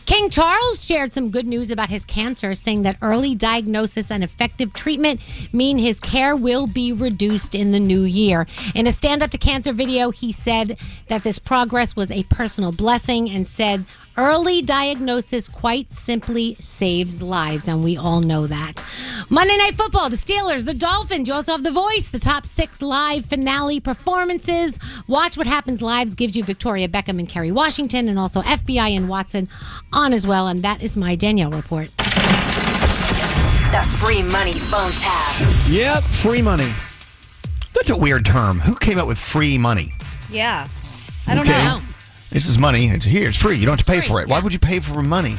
King Charles shared some good news about his cancer, saying that early diagnosis and effective treatment mean his care will be reduced in the new year. In a Stand Up to Cancer video, he said that this progress was a personal blessing and said early diagnosis quite simply saves lives, and we all know that. Monday Night Football, the Steelers, the Dolphins. You also have The Voice, the top 6 live finale performances. Watch What Happens Live gives you Victoria Beckham and Kerry Washington, and also FBI and Watson on as well. And that is my Danielle report. The free money phone tap. Yep, free money. That's a weird term. Who came up with free money? Yeah. I don't know. This is money. It's here. It's free. You don't have to pay for it. Why would you pay for money?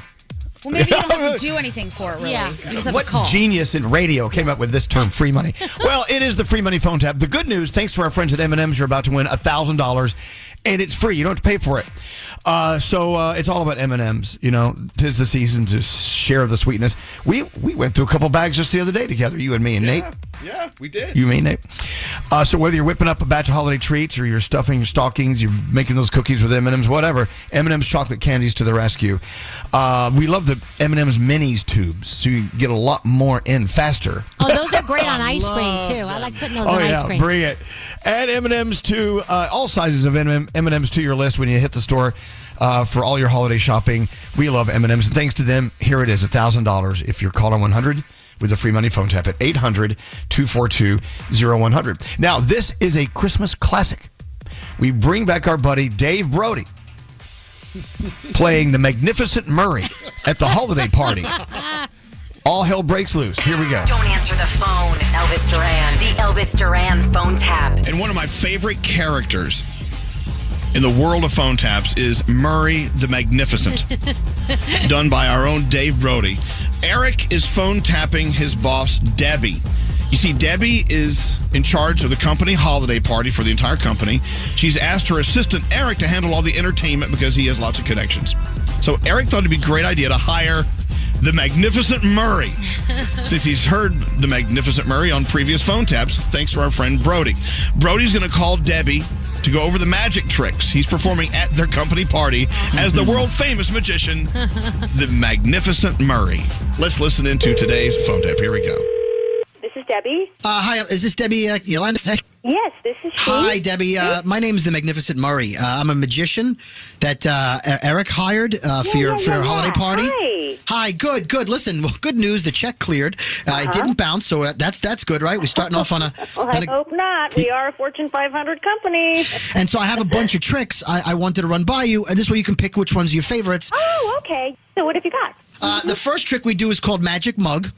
Well, maybe you don't have to do anything for it, really. Yeah. You just have What to call. genius in radio came up with this term, free money? Well, it is the free money phone tap. The good news, thanks to our friends at M&M's, you're about to win $1,000, and it's free. You don't have to pay for it. So it's all about M&M's. You know, 'tis the season to share the sweetness. We went through a couple bags just the other day together, you and me and Nate. Yeah, we did. You mean, Nate? So whether you're whipping up a batch of holiday treats or you're stuffing your stockings, you're making those cookies with M&M's, whatever, M&M's chocolate candies to the rescue. We love the M&M's minis tubes, so you get a lot more in faster. Oh, those are great on ice cream, too. I like putting those on ice cream. Bring it. Add M&M's to all sizes of M&M's to your list when you hit the store for all your holiday shopping. We love M&M's, and thanks to them, here it is, $1,000 if you're called on 100 with a free money phone tap at 800-242-0100. Now, this is a Christmas classic. We bring back our buddy Dave Brody playing the Magnificent Murray at the holiday party all hell breaks loose. Here we go. Don't answer the phone. Elvis Duran. The Elvis Duran phone tap. And one of my favorite characters in the world of phone taps is Murray the Magnificent, done by our own Dave Brody. Eric is phone tapping his boss, Debbie. You see, Debbie is in charge of the company holiday party for the entire company. She's asked her assistant, Eric, to handle all the entertainment because he has lots of connections. So Eric thought it'd be a great idea to hire the Magnificent Murray, since he's heard the Magnificent Murray on previous phone taps, thanks to our friend Brody. Brody's going to call Debbie to go over the magic tricks he's performing at their company party as the world-famous magician, the Magnificent Murray. Let's listen into today's phone tap. Here we go. This is Debbie. Hi, is this Debbie Yolanda? Yes, this is she. Hi, Debbie. My name is the Magnificent Murray. I'm a magician that Eric hired for your holiday party. Hi, good. Listen, well, good news. The check cleared. It didn't bounce, so that's good, right? We're starting off on a. Well, I hope not. We are a Fortune 500 company. And so I have a bunch of tricks I wanted to run by you, and this way you can pick which one's your favorites. Oh, okay. So what have you got? The first trick we do is called Magic Mug.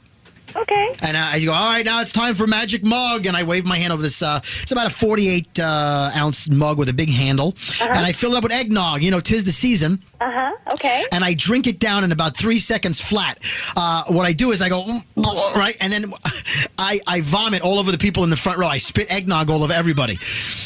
Okay. And I go, all right, now it's time for Magic Mug. And I wave my hand over this. It's about a 48-ounce mug with a big handle. And I fill it up with eggnog. You know, 'tis the season. Okay. And I drink it down in about 3 seconds flat. What I do is I go, right? And then I vomit all over the people in the front row. I spit eggnog all over everybody.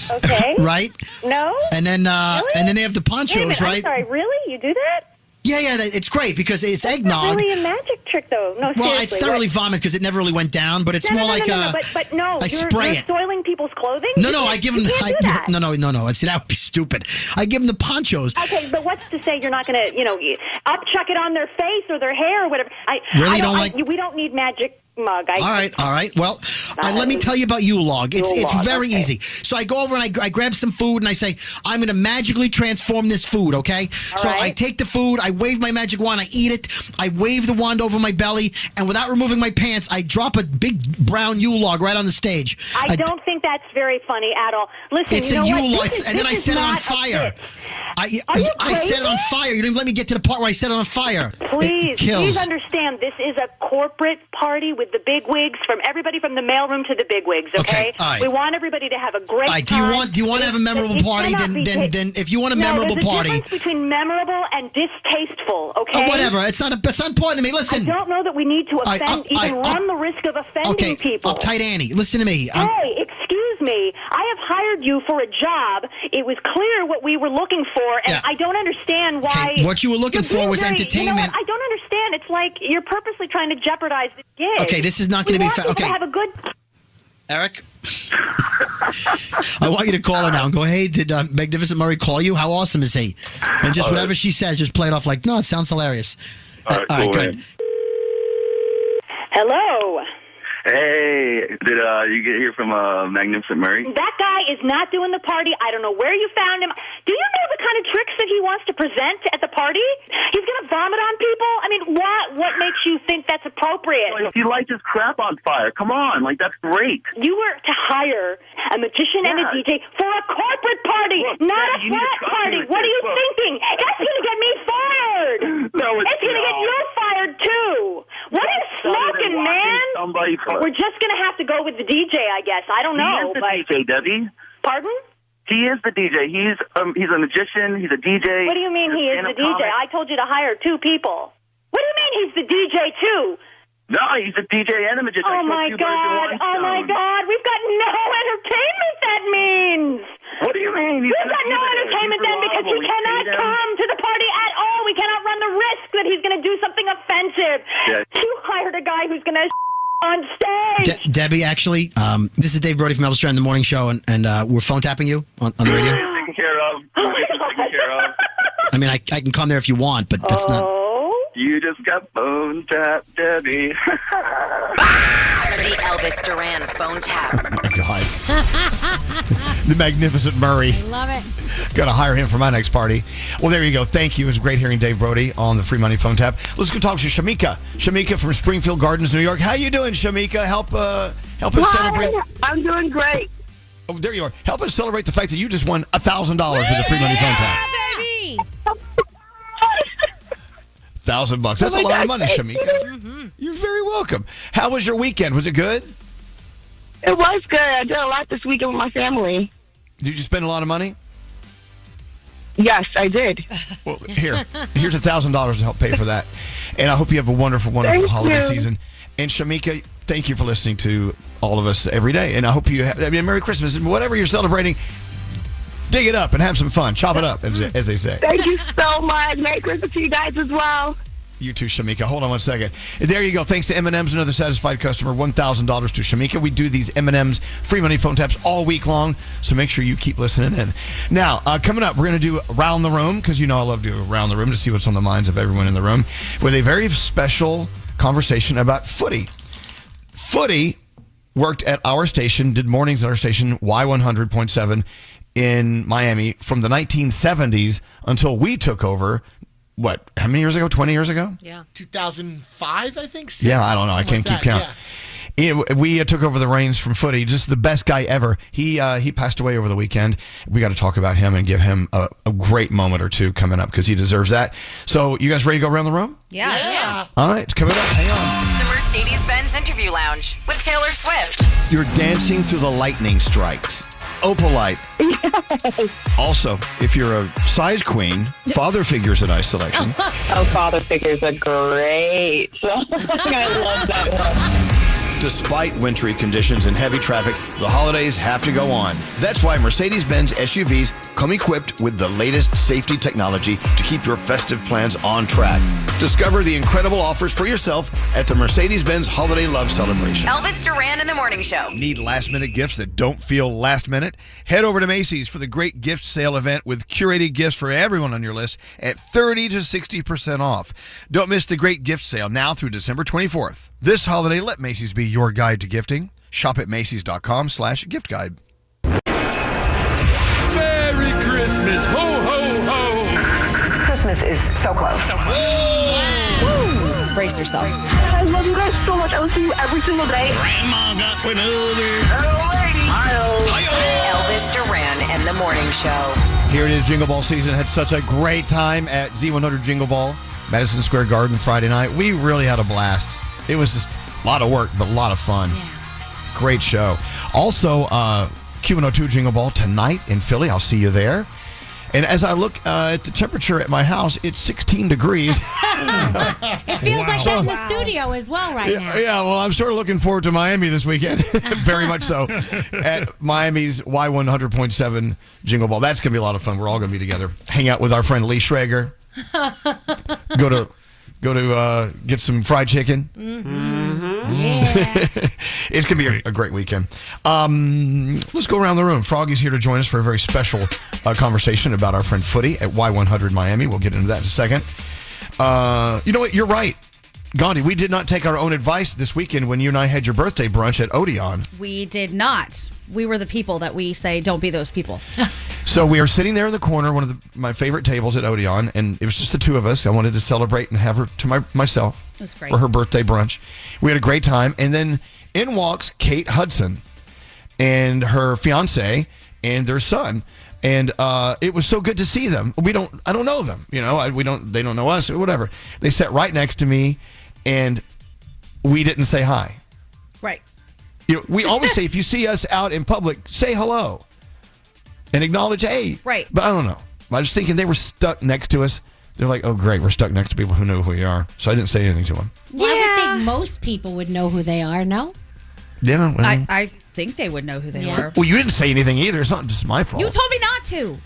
Okay. Right? No? And then Really? and then they have the Wait a ponchos, minute, right? I'm sorry, really? You do that? Yeah, it's great because it's That's eggnog. not really a magic trick, though. No, Well, seriously. it's not really vomit because it never really went down, but it's more like But no, I you're spray it. soiling people's clothing? No, I give them. You can't do that. No. See, that would be stupid. I give them the ponchos. Okay, but what's to say you're not going to, upchuck it on their face or their hair or whatever? We don't need magic mug. All right. Well, let me tell you about Yule-log. It's very easy. So I go over and I grab some food and I say, I'm going to magically transform this food, okay? So I take the food, I wave my magic wand, I eat it, I wave the wand over my belly, and without removing my pants, I drop a big brown Yule-log right on the stage. I don't think that's very funny at all. Listen, it's you know a what? Yule-log, and then I set it on fire. I set it on fire. You didn't even let me get to the part where I set it on fire. Please understand, this is a corporate party with the big wigs, from everybody from the mailroom to the big wigs, okay? all right. We want everybody to have a great time. Do you want to have a memorable party? Then if you want a memorable party. There's a difference between memorable and distasteful, okay? Whatever. It's not important to me. Listen. I don't know that we need to run the risk of offending people. Uptight Annie, listen to me. Hey, excuse me. I have hired you for a job. It was clear what we were looking for, and I don't understand why. What you were looking for was entertainment. You know what? I don't understand. It's like you're purposely trying to jeopardize the gig. Okay, this is not going to be fair. Okay. Have a good. Eric, I want you to call her now and go, hey, did Magnificent Murray call you? How awesome is he? And just whatever she says, just play it off like, no, it sounds hilarious. All right, good. Hello. Hey, did you get here from Magnificent Murray? That guy is not doing the party. I don't know where you found him. Do you know the kind of tricks that he wants to present at the party? He's going to vomit on people? I mean, what makes you think that's appropriate? Like, he lights his crap on fire. Come on, that's great. You were to hire a magician and a DJ for a corporate party, not a frat party. What are you thinking? That's going to get me fired. No, it's going to get you fired, too. What are you smoking, man? We're just going to have to go with the DJ, I guess. I don't know. He is the DJ, Debbie. Pardon? He is the DJ. He's a magician. He's a DJ. What do you mean he is the DJ? I told you to hire 2 people. What do you mean he's the DJ, too? No, he's a DJ and a magician. Oh, my God. Oh, my God. We've got no entertainment, that means. What do you mean? We've got no entertainment then because he cannot come to the party at all. We cannot run the risk that he's going to do something offensive. Yeah. You hired a guy who's going to on stage. Debbie, actually, this is Dave Brody from Elvis Duran in the Morning Show, and we're phone tapping you on the radio. Taken care of. Taken care of. I mean, I can come there if you want, but that's not. You just got phone tapped, Debbie. The Elvis Duran phone tap. Oh, my God. The Magnificent Murray. I love it. Got to hire him for my next party. Well, there you go. Thank you. It was great hearing Dave Brody on the Free Money phone tap. Let's go talk to Shamika. Shamika from Springfield Gardens, New York. How you doing, Shamika? Help us celebrate. I'm doing great. Oh, there you are. Help us celebrate the fact that you just won $1,000 with the Free Money phone tap. Baby. $1,000. That's Oh a my lot of God, money, thank Shamika. You're very welcome. How was your weekend? Was it good? It was good. I did a lot this weekend with my family. Did you spend a lot of money? Yes, I did. Well, here's $1,000 to help pay for that. And I hope you have a wonderful, wonderful Thank holiday you. season. And Shamika, thank you for listening to all of us every day. And I hope you have, Merry Christmas. And whatever you're celebrating, dig it up and have some fun. Chop it up, as they say. Thank you so much. Merry Christmas to you guys as well. You too, Shamika. Hold on one second. There you go. Thanks to M&M's, another satisfied customer. $1,000 to Shamika. We do these M&M's free money phone taps all week long, so make sure you keep listening in. Now, coming up, we're going to do Around the Room, because you know I love to do Around the Room to see what's on the minds of everyone in the room, with a very special conversation about footy. Footy worked at our station, did mornings at our station, Y100.7 in Miami from the 1970s until we took over. What? How many years ago? 20 years ago? Yeah. 2005, I think. Yeah, I don't know. I can't keep count. We took over the reins from footy. Just the best guy ever. He passed away over the weekend. We got to talk about him and give him a great moment or two coming up because he deserves that. So, you guys ready to go around the room? Yeah. All right, it's coming up. Hang on. The Mercedes-Benz Interview Lounge with Taylor Swift. You're dancing through the lightning strikes. Opalite. Also, if you're a size queen, Father Figure's a nice selection. Oh, Father Figure's a great song. I love that one. Despite wintry conditions and heavy traffic, the holidays have to go on. That's why Mercedes-Benz SUVs come equipped with the latest safety technology to keep your festive plans on track. Discover the incredible offers for yourself at the Mercedes-Benz Holiday Love Celebration. Elvis Duran in the Morning Show. Need last-minute gifts that don't feel last-minute? Head over to Macy's for the great gift sale event with curated gifts for everyone on your list at 30 to 60% off. Don't miss the great gift sale now through December 24th. This holiday, let Macy's be your guide to gifting. Shop at Macy's.com/gift guide. Merry Christmas. Ho, ho, ho. Christmas is so close. Brace yourself. I love you guys so much. I listen to you every single day. Grandma got one over. Elvis Duran and the Morning Show. Here it is, Jingle Ball season. Had such a great time at Z100 Jingle Ball, Madison Square Garden Friday night. We really had a blast. It was just a lot of work, but a lot of fun. Yeah. Great show. Also, Q102 Jingle Ball tonight in Philly. I'll see you there. And as I look at the temperature at my house, it's 16 degrees. It feels like that in the studio as well now. Yeah, well, I'm sort of looking forward to Miami this weekend. Very much so. At Miami's Y100.7 Jingle Ball. That's going to be a lot of fun. We're all going to be together. Hang out with our friend Lee Schrager. Go to get some fried chicken. Mm-hmm. Yeah. It's going to be a great weekend. Let's go around the room. Froggy's here to join us for a very special conversation about our friend Footy at Y100 Miami. We'll get into that in a second. You know what? You're right. Gandhi, we did not take our own advice this weekend when you and I had your birthday brunch at Odeon. We did not. We were the people that we say don't be those people. So we are sitting there in the corner, one of my favorite tables at Odeon, and it was just the two of us. I wanted to celebrate and have her to myself It was great. for her birthday brunch. We had a great time, and then in walks Kate Hudson and her fiance and their son, and it was so good to see them. I don't know them, they don't know us or whatever. They sat right next to me, and we didn't say hi. Right. We always say if you see us out in public, say hello. And acknowledge, hey. Right. But I don't know. I was thinking they were stuck next to us. They're like, oh, great, we're stuck next to people who know who we are. So I didn't say anything to them. Well, I would think most people would know who they are, no? Yeah. Well, I think they would know who they were. Well, you didn't say anything either. It's not just my fault. You told me not to.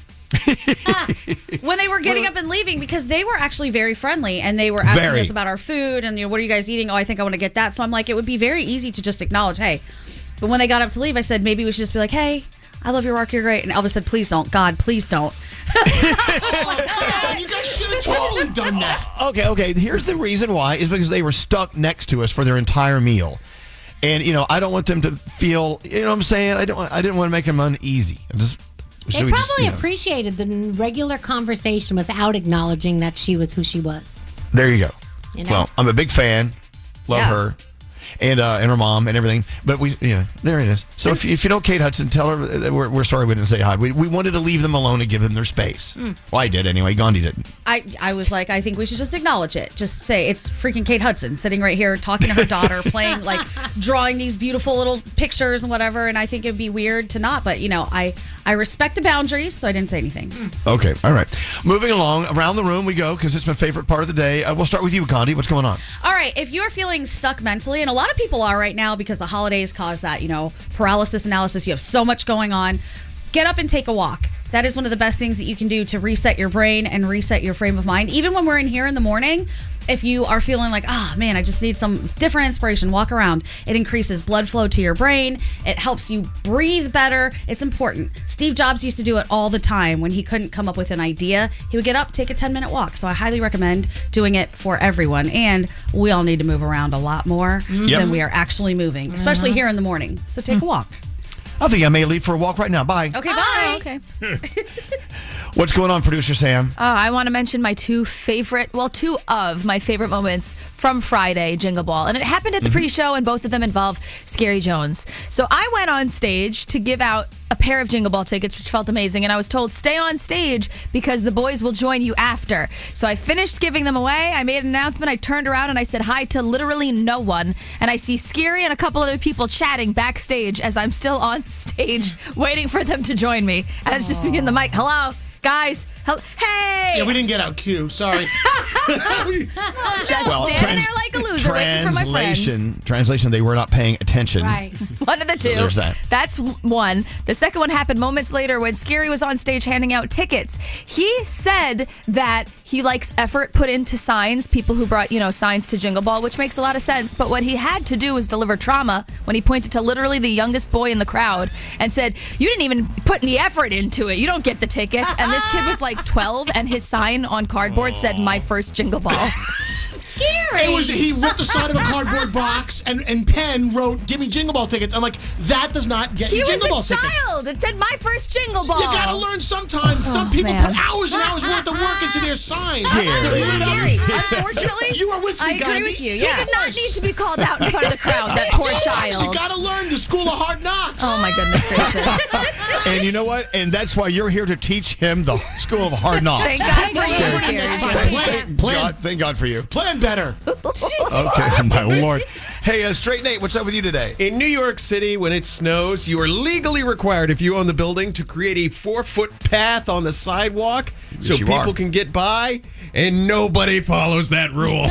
When they were getting up and leaving, because they were actually very friendly, and they were asking us about our food, and what are you guys eating? Oh, I think I want to get that. So I'm like, it would be very easy to just acknowledge, hey. But when they got up to leave, I said, maybe we should just be like, hey, I love your work, you're great. And Elvis said, please don't. God, please don't. You guys should have totally done that. Okay. Here's the reason why is because they were stuck next to us for their entire meal. And, I don't want them to feel, what I'm saying? I didn't want to make them uneasy. They probably appreciated the regular conversation without acknowledging that she was who she was. There you go. Well, I'm a big fan. Love her. and her mom and everything. But there it is. So if you know Kate Hudson, tell her that we're sorry we didn't say hi. We wanted to leave them alone and give them their space. Well, I did anyway. Gandhi didn't. I was like, I think we should just acknowledge it. Just say it's freaking Kate Hudson sitting right here talking to her daughter, playing, like, drawing these beautiful little pictures and whatever. And I think it'd be weird to not. But, I respect the boundaries, so I didn't say anything. Okay. All right. Moving along. Around the room we go because it's my favorite part of the day. We'll start with you, Gandhi. What's going on? All right. If you're feeling stuck mentally, and a lot of people are right now because the holidays cause that, paralysis analysis. You have so much going on. Get up and take a walk. That is one of the best things that you can do to reset your brain and reset your frame of mind. Even when we're in here in the morning, if you are feeling like, oh man, I just need some different inspiration, walk around. It increases blood flow to your brain. It helps you breathe better. It's important. Steve Jobs used to do it all the time when he couldn't come up with an idea. He would get up, take a 10-minute walk. So I highly recommend doing it for everyone. And we all need to move around a lot more than we are actually moving, especially here in the morning. So take a walk. I think I may leave for a walk right now. Bye. Okay, bye. Okay. What's going on, producer Sam? I want to mention my two of my favorite moments from Friday, Jingle Ball. And it happened at the pre-show, and both of them involve Scary Jones. So I went on stage to give out a pair of Jingle Ball tickets, which felt amazing. And I was told, stay on stage because the boys will join you after. So I finished giving them away. I made an announcement. I turned around and I said hi to literally no one. And I see Scary and a couple other people chatting backstage as I'm still on stage waiting for them to join me. And it's just me and the mic. Hello, guys. Hey! Yeah, we didn't get out cue. Sorry. Just standing there like a loser waiting for my friends. Translation, they were not paying attention. Right. One of the two. So there's that. That's one. The second one happened moments later when Scary was on stage handing out tickets. He said that he likes effort put into signs, people who brought, signs to Jingle Ball, which makes a lot of sense. But what he had to do was deliver trauma when he pointed to literally the youngest boy in the crowd and said, you didn't even put any effort into it. You don't get the tickets. And this kid was like 12, and his sign on cardboard said, my first Jingle Ball. Scary. He ripped the side of a cardboard box and pen wrote, give me Jingle Ball tickets. I'm like, that does not get you Jingle Ball tickets. He was a child. It said, my first Jingle Ball. You gotta learn sometimes. Some people put hours and hours worth of work into their signs. Scary. Unfortunately, you are with me, I agree with you. Yeah. He did not need to be called out in front of the crowd, that poor child. You gotta learn the School of Hard Knocks. Oh my goodness gracious. And you know what? And that's why you're here to teach him the School of Hard Knocks. Thank God for you, Scary. Thank God for you. Plan better. Okay, my Lord. Hey, Straight Nate, what's up with you today? In New York City, when it snows, you are legally required, if you own the building, to create a 4-foot path on the sidewalk so people can get by, and nobody follows that rule.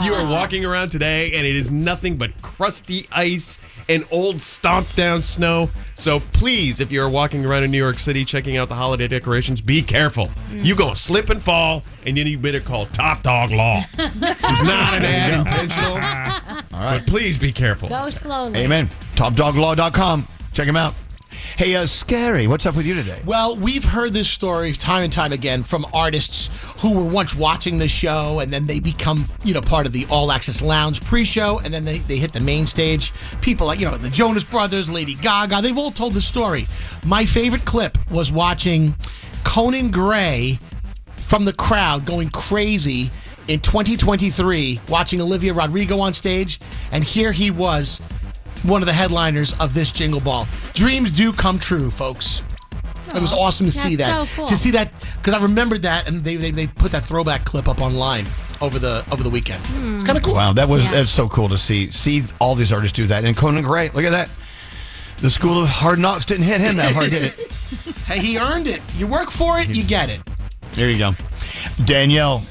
You are walking around today, and it is nothing but crusty ice and old stomped down snow. So please, if you're walking around in New York City checking out the holiday decorations, be careful. You gonna slip and fall, and then you better call Top Dog Law. It's not an ad intentional. All right. But please be careful. Go slowly. Amen. TopDogLaw.com. Check him out. Hey, Scary, what's up with you today? Well, we've heard this story time and time again from artists who were once watching the show, and then they become, part of the All Access Lounge pre-show, and then they hit the main stage. People like, the Jonas Brothers, Lady Gaga, they've all told this story. My favorite clip was watching Conan Gray from the crowd going crazy in 2023, watching Olivia Rodrigo on stage, and here he was, one of the headliners of this Jingle Ball. Dreams do come true, folks. It was awesome to see that. So cool. To see that, because I remembered that, and they put that throwback clip up online over the weekend. Kind of cool. Wow, that's so cool to see all these artists do that. And Conan Gray, look at that. The School of Hard Knocks didn't hit him that hard, did it? Hey, he earned it. You work for it, you get it. There you go. Danielle,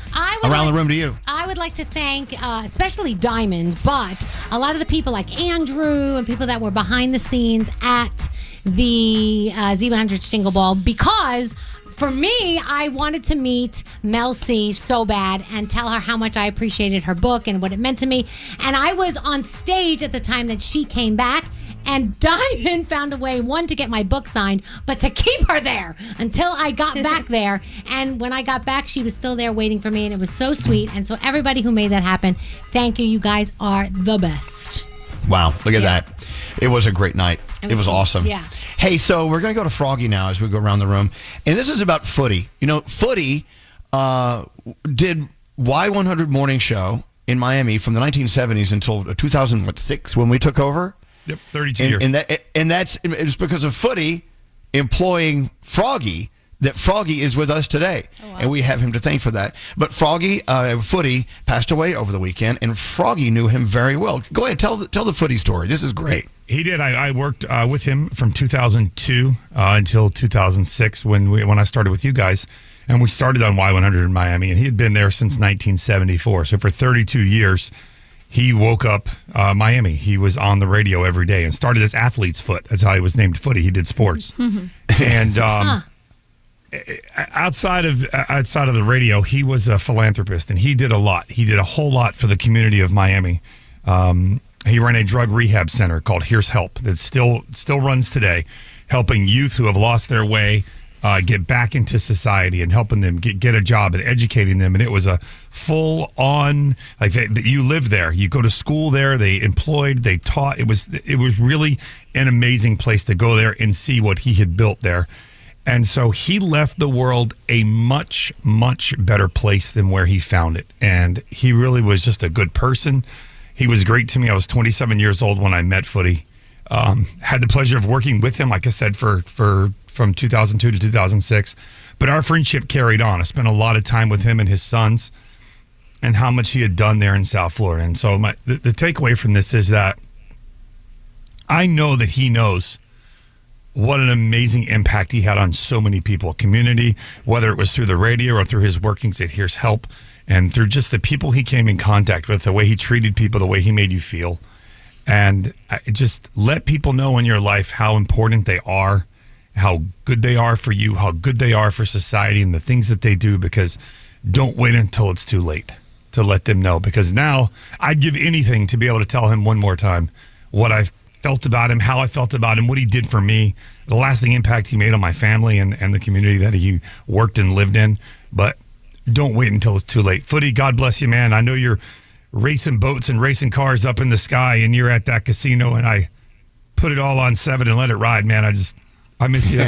around the room to you. I would like to thank especially Diamond, but a lot of the people like Andrew and people that were behind the scenes at the Z100 Jingle Ball, because for me, I wanted to meet Mel C so bad and tell her how much I appreciated her book and what it meant to me. And I was on stage at the time that she came back. And Diamond found a way, one, to get my book signed, but to keep her there until I got back there. And when I got back, she was still there waiting for me, and it was so sweet. And so everybody who made that happen, thank you. You guys are the best. Wow, look at that. It was a great night. It was cool. awesome. Yeah. Hey, so we're going to go to Froggy now as we go around the room. And this is about Footy. Footy did Y100 morning show in Miami from the 1970s until 2006 when we took over. Yep, 32 years. And it's because of Footy employing Froggy that Froggy is with us today. Oh, wow. And we have him to thank for that. But Footy passed away over the weekend, and Froggy knew him very well. Go ahead, tell the Footy story. This is great. He did. I worked with him from 2002 until 2006 when I started with you guys. And we started on Y100 in Miami, and he had been there since 1974. So for 32 years, he woke up Miami. He was on the radio every day and started as Athlete's Foot. That's how he was named Footy. He did sports. And outside of the radio, he was a philanthropist, and he did a lot. He did a whole lot for the community of Miami. He ran a drug rehab center called Here's Help that still runs today, helping youth who have lost their way get back into society and helping them get a job and educating them. And it was a full on, like you live there, you go to school there, they employed, they taught. It was really an amazing place to go there and see what he had built there. And so he left the world a much, much better place than where he found it. And he really was just a good person. He was great to me. I was 27 years old when I met Footy. Had the pleasure of working with him, like I said, from 2002 to 2006. But our friendship carried on. I spent a lot of time with him and his sons and how much he had done there in South Florida. And so the takeaway from this is that I know that he knows what an amazing impact he had on so many people, community, whether it was through the radio or through his workings at Here's Help, and through just the people he came in contact with, the way he treated people, the way he made you feel. And just let people know in your life how important they are, how good they are for you, how good they are for society, and the things that they do, because don't wait until it's too late to let them know. Because now I'd give anything to be able to tell him one more time what I felt about him, how I felt about him, what he did for me, the lasting impact he made on my family and the community that he worked and lived in. But don't wait until it's too late. Footy, God bless you, man. I know you're racing boats and racing cars up in the sky, and you're at that casino, and I put it all on 7 and let it ride, man. I miss you.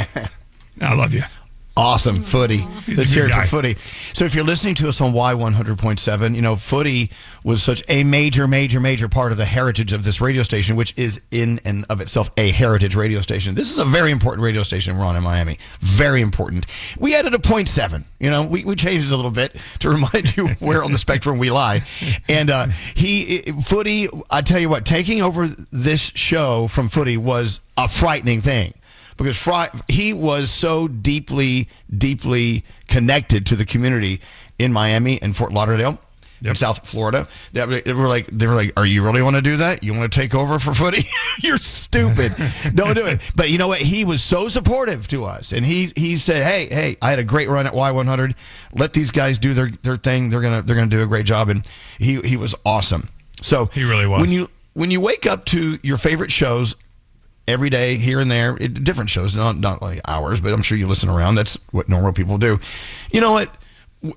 I love you. Awesome, Footy. Let's hear it for Footy. So if you're listening to us on Y100.7, Footy was such a major, major, major part of the heritage of this radio station, which is in and of itself a heritage radio station. This is a very important radio station we're on in Miami. Very important. We added a 0.7. We changed it a little bit to remind you where on the spectrum we lie. And Footy, I tell you what, taking over this show from Footy was a frightening thing. Because he was so deeply, deeply connected to the community in Miami and Fort Lauderdale, in South Florida. They were like, "Are you really want to do that? You want to take over for Footy? You're stupid. Don't do it." But you know what? He was so supportive to us, and he said, "Hey, I had a great run at Y100. Let these guys do their thing. They're gonna do a great job." And he was awesome. So he really was. When you wake up to your favorite shows every day, here and there, different shows, not like ours, but I'm sure you listen around. That's what normal people do. You know what?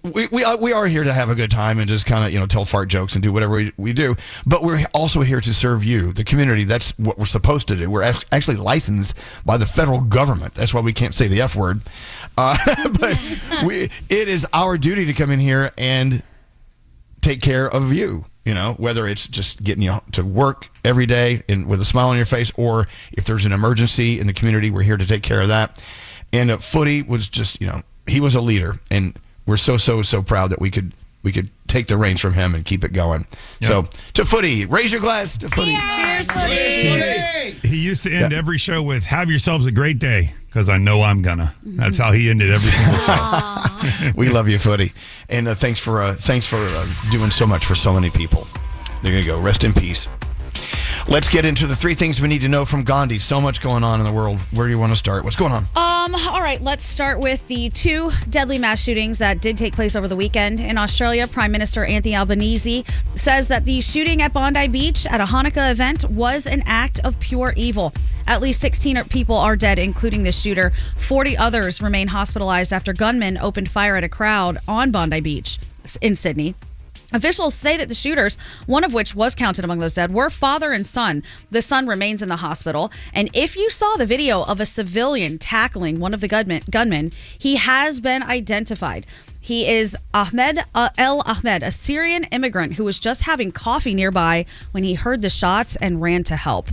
We are here to have a good time and just kind of, tell fart jokes and do whatever we do. But we're also here to serve you, the community. That's what we're supposed to do. We're actually licensed by the federal government. That's why we can't say the F word. But it is our duty to come in here and take care of you. Whether it's just getting you to work every day and with a smile on your face, or if there's an emergency in the community, we're here to take care of that. And Footy was just, he was a leader, and we're so proud that we could take the reins from him and keep it going. Yep. So to Footy, raise your glass to Footy. Cheers, Footy. He used to end every show with "Have yourselves a great day," because I know I'm gonna. That's how he ended every single show. We love you, Footy, and thanks for doing so much for so many people. There you go. Rest in peace. Let's get into the 3 things we need to know from Gandhi. So much going on in the world. Where do you want to start? What's going on? All right, let's start with the 2 deadly mass shootings that did take place over the weekend. In Australia, Prime Minister Anthony Albanese says that the shooting at Bondi Beach at a Hanukkah event was an act of pure evil. At least 16 people are dead, including the shooter. 40 others remain hospitalized after gunmen opened fire at a crowd on Bondi Beach in Sydney. Officials say that the shooters, one of which was counted among those dead, were father and son. The son remains in the hospital. And if you saw the video of a civilian tackling one of the gunmen, he has been identified. He is Ahmed El Ahmed, a Syrian immigrant who was just having coffee nearby when he heard the shots and ran to help.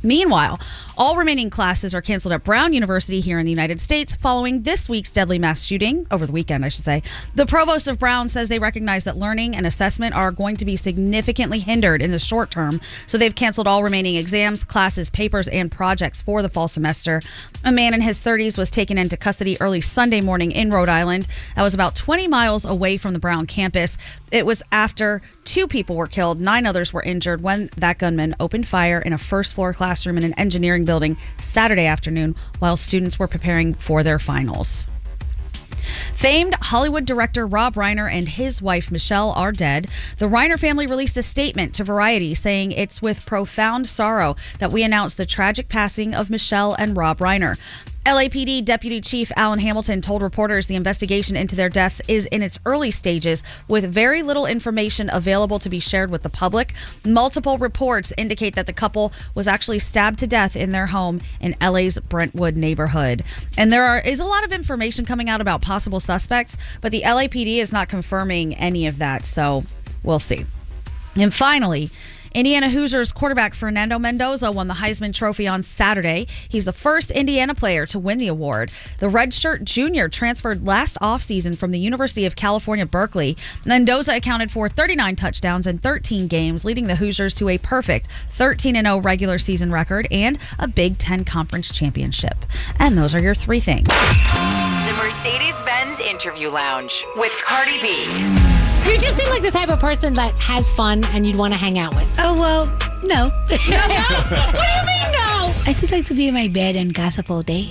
Meanwhile, all remaining classes are canceled at Brown University here in the United States following this week's deadly mass shooting, over the weekend, I should say. The provost of Brown says they recognize that learning and assessment are going to be significantly hindered in the short term, so they've canceled all remaining exams, classes, papers, and projects for the fall semester. A man in his 30s was taken into custody early Sunday morning in Rhode Island. That was about 20 miles away from the Brown campus. It was after 2 people were killed, 9 others were injured when that gunman opened fire in a first-floor classroom in an engineering building Saturday afternoon while students were preparing for their finals. Famed Hollywood director Rob Reiner and his wife Michelle are dead. The Reiner family released a statement to Variety saying it's with profound sorrow that we announce the tragic passing of Michelle and Rob Reiner. LAPD Deputy Chief Alan Hamilton told reporters the investigation into their deaths is in its early stages with very little information available to be shared with the public. Multiple reports indicate that the couple was actually stabbed to death in their home in LA's Brentwood neighborhood. And there is a lot of information coming out about possible suspects, but the LAPD is not confirming any of that, so we'll see. And finally, Indiana Hoosiers quarterback Fernando Mendoza won the Heisman Trophy on Saturday. He's the first Indiana player to win the award. The redshirt junior transferred last offseason from the University of California, Berkeley. Mendoza accounted for 39 touchdowns in 13 games, leading the Hoosiers to a perfect 13-0 regular season record and a Big Ten Conference championship. And those are your 3 things. The Mercedes-Benz Interview Lounge with Cardi B. You just seem like the type of person that has fun and you'd want to hang out with. Oh, well, no. What do you mean no? I just like to be in my bed and gossip all day.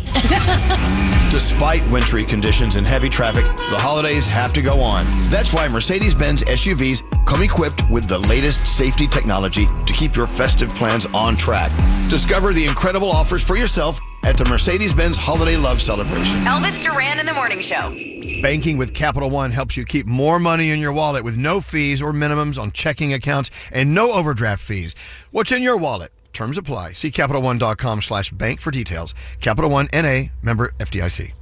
Despite wintry conditions and heavy traffic, the holidays have to go on. That's why Mercedes-Benz SUVs come equipped with the latest safety technology to keep your festive plans on track. Discover the incredible offers for yourself at the Mercedes-Benz Holiday Love Celebration. Elvis Duran in the Morning Show. Banking with Capital One helps you keep more money in your wallet with no fees or minimums on checking accounts and no overdraft fees. What's in your wallet? Terms apply. See CapitalOne.com/bank for details. Capital One N.A. member FDIC.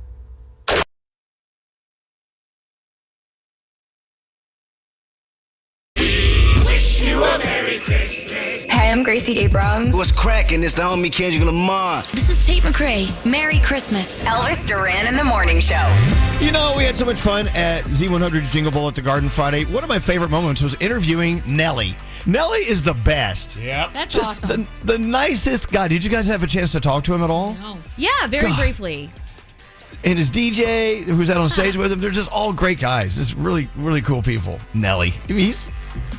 Wish you a Merry Christmas. Hey, I'm Gracie Abrams. What's cracking? It's the homie Kendrick Lamar. This is Tate McRae. Merry Christmas. Elvis Duran in the Morning Show. You know, we had so much fun at Z100's Jingle Ball at the Garden Friday. One of my favorite moments was interviewing Nelly. Nelly is the best. Yep. That's just awesome. the nicest guy. Did you guys have a chance to talk to him at all? No. Yeah, very briefly. And his DJ, who's out on stage with him, they're just all great guys. Just really, really cool people. Nelly. I mean,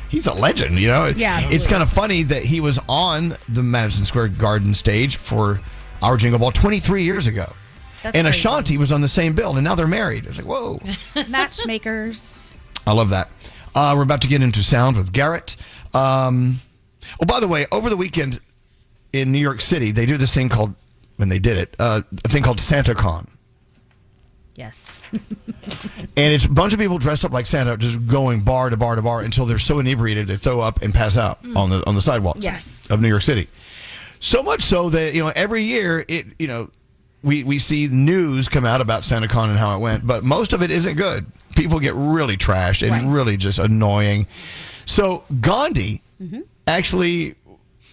he's a legend, you know? Yeah. It's kind of funny that he was on the Madison Square Garden stage for our Jingle Ball 23 years ago. That's and crazy. Ashanti was on the same bill, and now they're married. It's like, whoa. Matchmakers. I love that. We're about to get into sound with Garrett. Oh, by the way, over the weekend in New York City, they do this thing called, when they did it, a thing called SantaCon. Yes. And it's a bunch of people dressed up like Santa, just going bar to bar to bar until they're so inebriated they throw up and pass out on the sidewalks Yes. of New York City. So much so that, you know, every year we see news come out about SantaCon and how it went, but most of it isn't good. People get really trashed and really just annoying. So Gandhi actually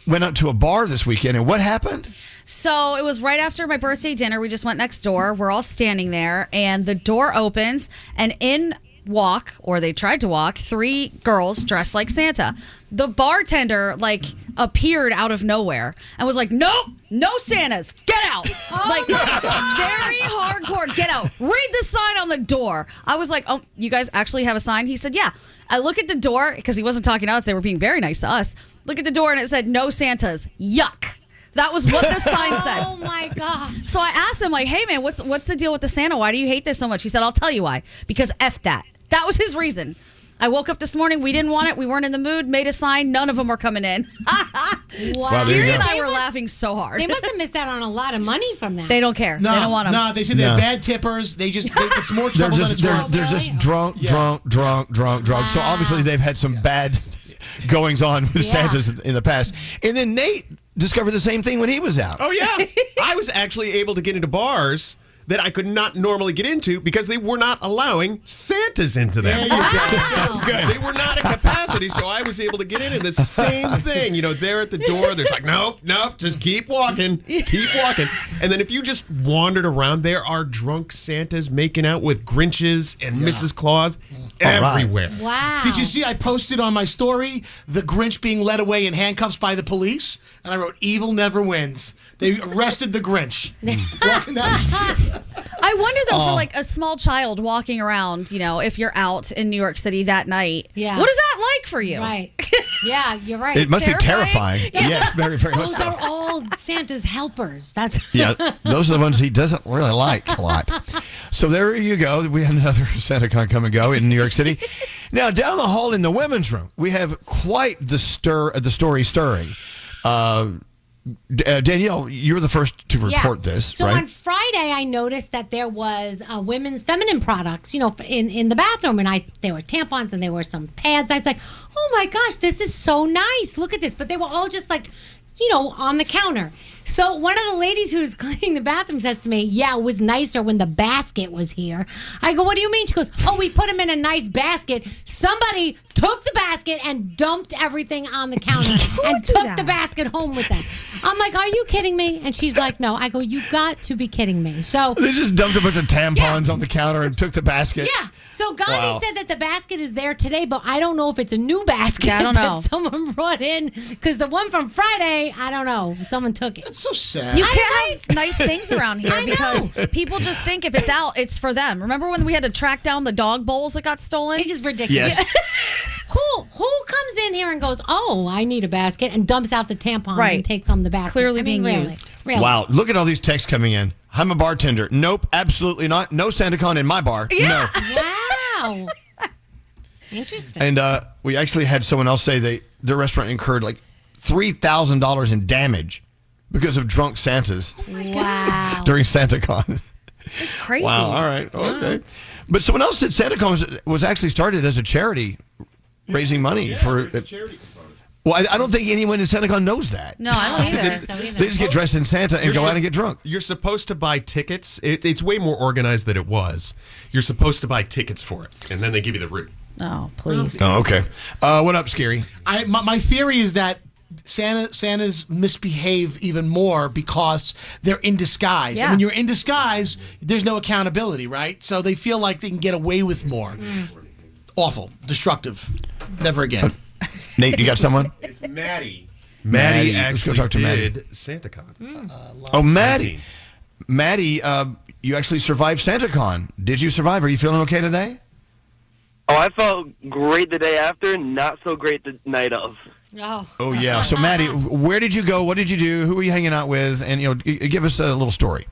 went up to a bar this weekend, and what happened? So it was right after my birthday dinner. We just went next door. We're all standing there, and the door opens, and in walk, or they tried to walk, 3 girls dressed like Santa. The bartender, appeared out of nowhere and was like, nope, no Santas, get out. Very hardcore, get out. Read the sign on the door. I was like, oh, you guys actually have a sign? He said, yeah. I look at the door, because he wasn't talking to us. They were being very nice to us. Look at the door, and it said, no Santas. Yuck. That was what the sign said. Oh, my God. So I asked him, hey, man, what's the deal with the Santa? Why do you hate this so much? He said, I'll tell you why. Because F that. That was his reason. I woke up this morning. We didn't want it. We weren't in the mood. Made a sign. None of them are coming in. Wow. Gary and I were laughing so hard. They must have missed out on a lot of money from that. They don't care. No, they don't want them. No, they said they're bad tippers. It's more trouble than it's worth. They're just drunk. So obviously they've had some bad goings on with Santas in the past. And then Nate discovered the same thing when he was out. Oh, yeah. I was actually able to get into bars that I could not normally get into because they were not allowing Santas into them. Wow. They were not at capacity, so I was able to get in. And the same thing, there at the door, there's like, nope, just keep walking. And then if you just wandered around, there are drunk Santas making out with Grinches and Mrs. Claus everywhere. Wow. Did you see I posted on my story the Grinch being led away in handcuffs by the police? And I wrote, evil never wins. They arrested the Grinch. Walking down the street. I wonder, though, for like a small child walking around, if you're out in New York City that night, what is that like for you? Right. Yeah, you're right. It must be terrifying. Yes, very, very much Those so. are all Santa's helpers. That's Yeah, those are the ones he doesn't really like a lot. So there you go. We had another SantaCon come and go in New York City. Now, down the hall in the women's room, we have quite the story stirring. Danielle, you were the first to report this, so right? on Friday, I noticed that there was women's feminine products, in the bathroom, and there were tampons and there were some pads. I was like, oh my gosh, this is so nice. Look at this. But they were all just like, on the counter. So one of the ladies who was cleaning the bathroom says to me, yeah, it was nicer when the basket was here. I go, what do you mean? She goes, oh, we put them in a nice basket. Somebody took the basket and dumped everything on the counter and took the basket home with them. I'm like, are you kidding me? And she's like, no. I go, you got to be kidding me. So they just dumped a bunch of tampons on the counter and took the basket. Yeah. So Gandhi said that the basket is there today, but I don't know if it's a new basket I don't know. that someone brought in, because the one from Friday, I don't know. Someone took it. That's so sad. You can't have nice things around here I because know. people just think if it's out, it's for them. Remember when we had to track down the dog bowls that got stolen? It is ridiculous. Yes. Who comes in here and goes, oh, I need a basket, and dumps out the tampons and takes home the basket? Clearly I mean, being really? used. Really? Wow, look at all these texts coming in. I'm a bartender. Nope, absolutely not. No SantaCon in my bar. Yeah. No. Wow. Interesting. And we actually had someone else say their restaurant incurred like $3,000 in damage because of drunk Santas Wow. during SantaCon. It's crazy. Wow, all right, okay. But someone else said SantaCon was actually started as a charity, raising money for. There's a charity component. Well, I don't think anyone in SantaCon knows that. No, I don't either. They just get dressed in Santa and go out and get drunk. You're supposed to buy tickets. It's way more organized than it was. You're supposed to buy tickets for it, and then they give you the route. Oh, please. Oh, okay. What up, Scary? My theory is that Santas misbehave even more because they're in disguise. Yeah. And when you're in disguise, there's no accountability, right? So they feel like they can get away with more. Awful. Destructive. Never again. Nate, you got someone? It's Maddie. Maddie, Maddie let's go actually talk to Maddie. did SantaCon. Oh, Maddie. Maddie, you actually survived SantaCon. Did you survive? Are you feeling okay today? Oh, I felt great the day after, not so great the night of. Oh, yeah. So, Maddie, where did you go? What did you do? Who were you hanging out with? And, give us a little story.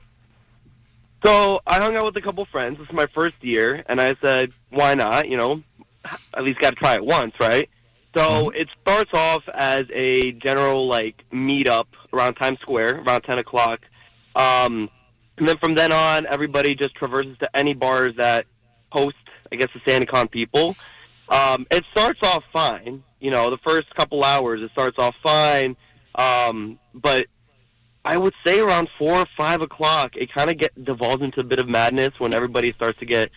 So I hung out with a couple friends. This is my first year, and I said, why not? At least got to try it once, right? So it starts off as a general, meet-up around Times Square, around 10 o'clock. And then from then on, everybody just traverses to any bars that host, I guess, the SantaCon people. It starts off fine. The first couple hours, it starts off fine. But I would say around 4 or 5 o'clock, it kind of devolves into a bit of madness when everybody starts to get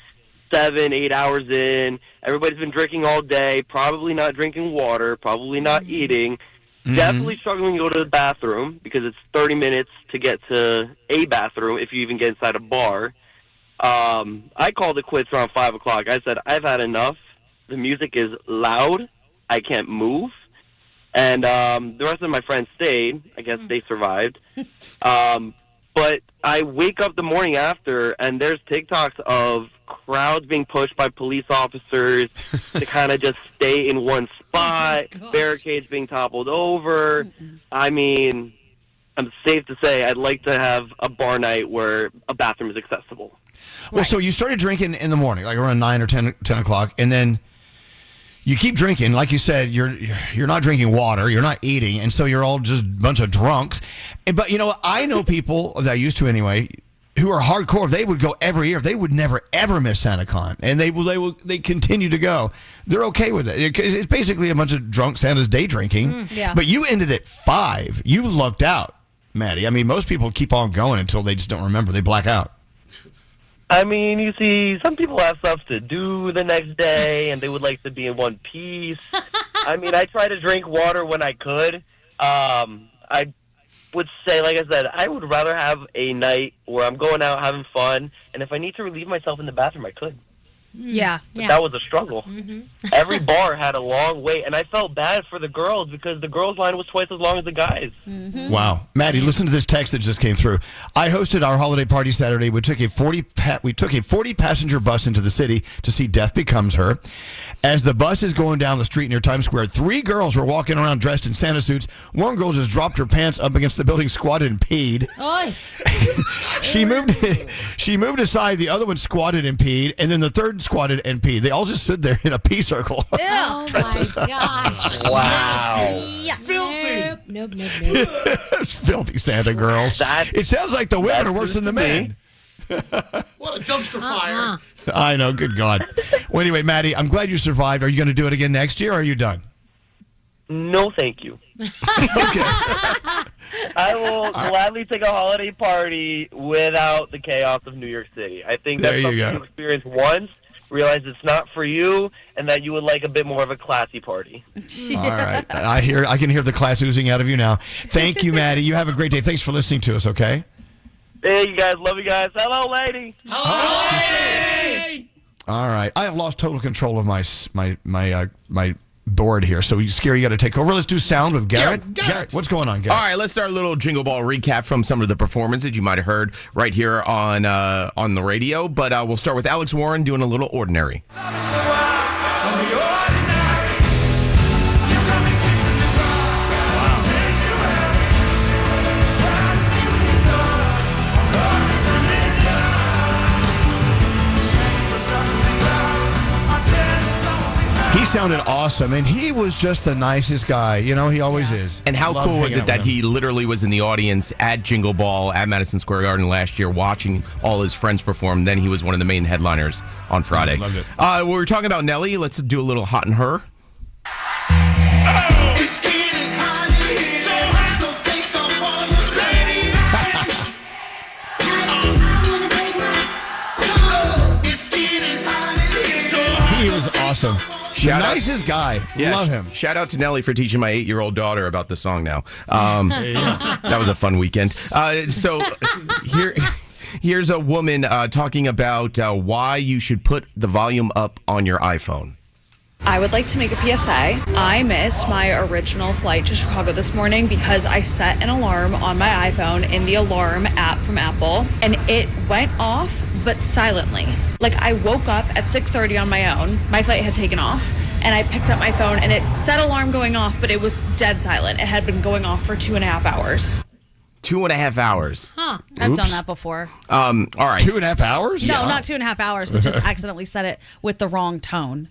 7, 8 hours in. Everybody's been drinking all day, probably not drinking water, probably not eating. Definitely struggling to go to the bathroom because it's 30 minutes to get to a bathroom if you even get inside a bar. I called it quits around 5 o'clock. I said, I've had enough. The music is loud. I can't move. And the rest of my friends stayed. I guess they survived. But I wake up the morning after, and there's TikToks of crowds being pushed by police officers to kind of just stay in one spot, barricades being toppled over. I mean, I'm safe to say I'd like to have a bar night where a bathroom is accessible. Well, so you started drinking in the morning, like around 9 or 10 o'clock, and then you keep drinking, like you said, you're not drinking water, you're not eating, and so you're all just a bunch of drunks. But you know what? I know people that I used to anyway who are hardcore. They would go every year. They would never ever miss SantaCon, and they continue to go. They're okay with it. It's basically a bunch of drunk Santa's day drinking. Yeah. But you ended at 5. You lucked out, Maddie. I mean, most people keep on going until they just don't remember. They black out. I mean, you see, some people have stuff to do the next day, and they would like to be in one piece. I mean, I try to drink water when I could. I would say, like I said, I would rather have a night where I'm going out having fun, and if I need to relieve myself in the bathroom, I could. Yeah. But that was a struggle. Every bar had a long wait, and I felt bad for the girls because the girls' line was twice as long as the guys. Wow. Maddie, listen to this text that just came through. I hosted our holiday party Saturday. We took a 40 passenger bus into the city to see Death Becomes Her. As the bus is going down the street near Times Square, 3 girls were walking around dressed in Santa suits. One girl just dropped her pants up against the building, squatted and peed. She moved aside. The other one squatted and peed, and then the third squatted and peed. They all just stood there in a pea circle. Oh my gosh. Wow. Yeah. Filthy. Nope. It's filthy Santa girls. It sounds like the women are worse than the men. What a dumpster fire. I know. Good God. Well, anyway, Maddie, I'm glad you survived. Are you going to do it again next year, or are you done? No, thank you. Okay. I will gladly take a holiday party without the chaos of New York City. I think that's something you experience once, realize it's not for you, and that you would like a bit more of a classy party. All right. I can hear the class oozing out of you now. Thank you, Maddie. You have a great day. Thanks for listening to us, okay? Hey, you guys. Love you guys. Hello, lady. Hello, lady. All right. I have lost total control of my board here. So, Scary, you got to take over. Let's do sound with Garrett. Yeah, Garrett, what's going on, Garrett? All right, let's start a little Jingle Ball recap from some of the performances you might have heard right here on the radio. But we'll start with Alex Warren doing a little Ordinary. He sounded awesome, and he was just the nicest guy. You know, he always is. And how cool was it that he literally was in the audience at Jingle Ball at Madison Square Garden last year watching all his friends perform? Then he was one of the main headliners on Friday. Loved it. We were talking about Nelly. Let's do a little Hot in Her. He was awesome. Nicest guy. Yeah, Love him. Shout out to Nelly for teaching my 8-year-old daughter about the song now. That was a fun weekend. So here's a woman talking about why you should put the volume up on your iPhone. I would like to make a PSA. I missed my original flight to Chicago this morning because I set an alarm on my iPhone in the alarm app from Apple, and it went off, but silently. Like, I woke up at 6:30 on my own. My flight had taken off, and I picked up my phone, and it said alarm going off, but it was dead silent. It had been going off for 2.5 hours. 2.5 hours. Huh. I've done that before. All right. 2.5 hours? No, not 2.5 hours, but just accidentally set it with the wrong tone.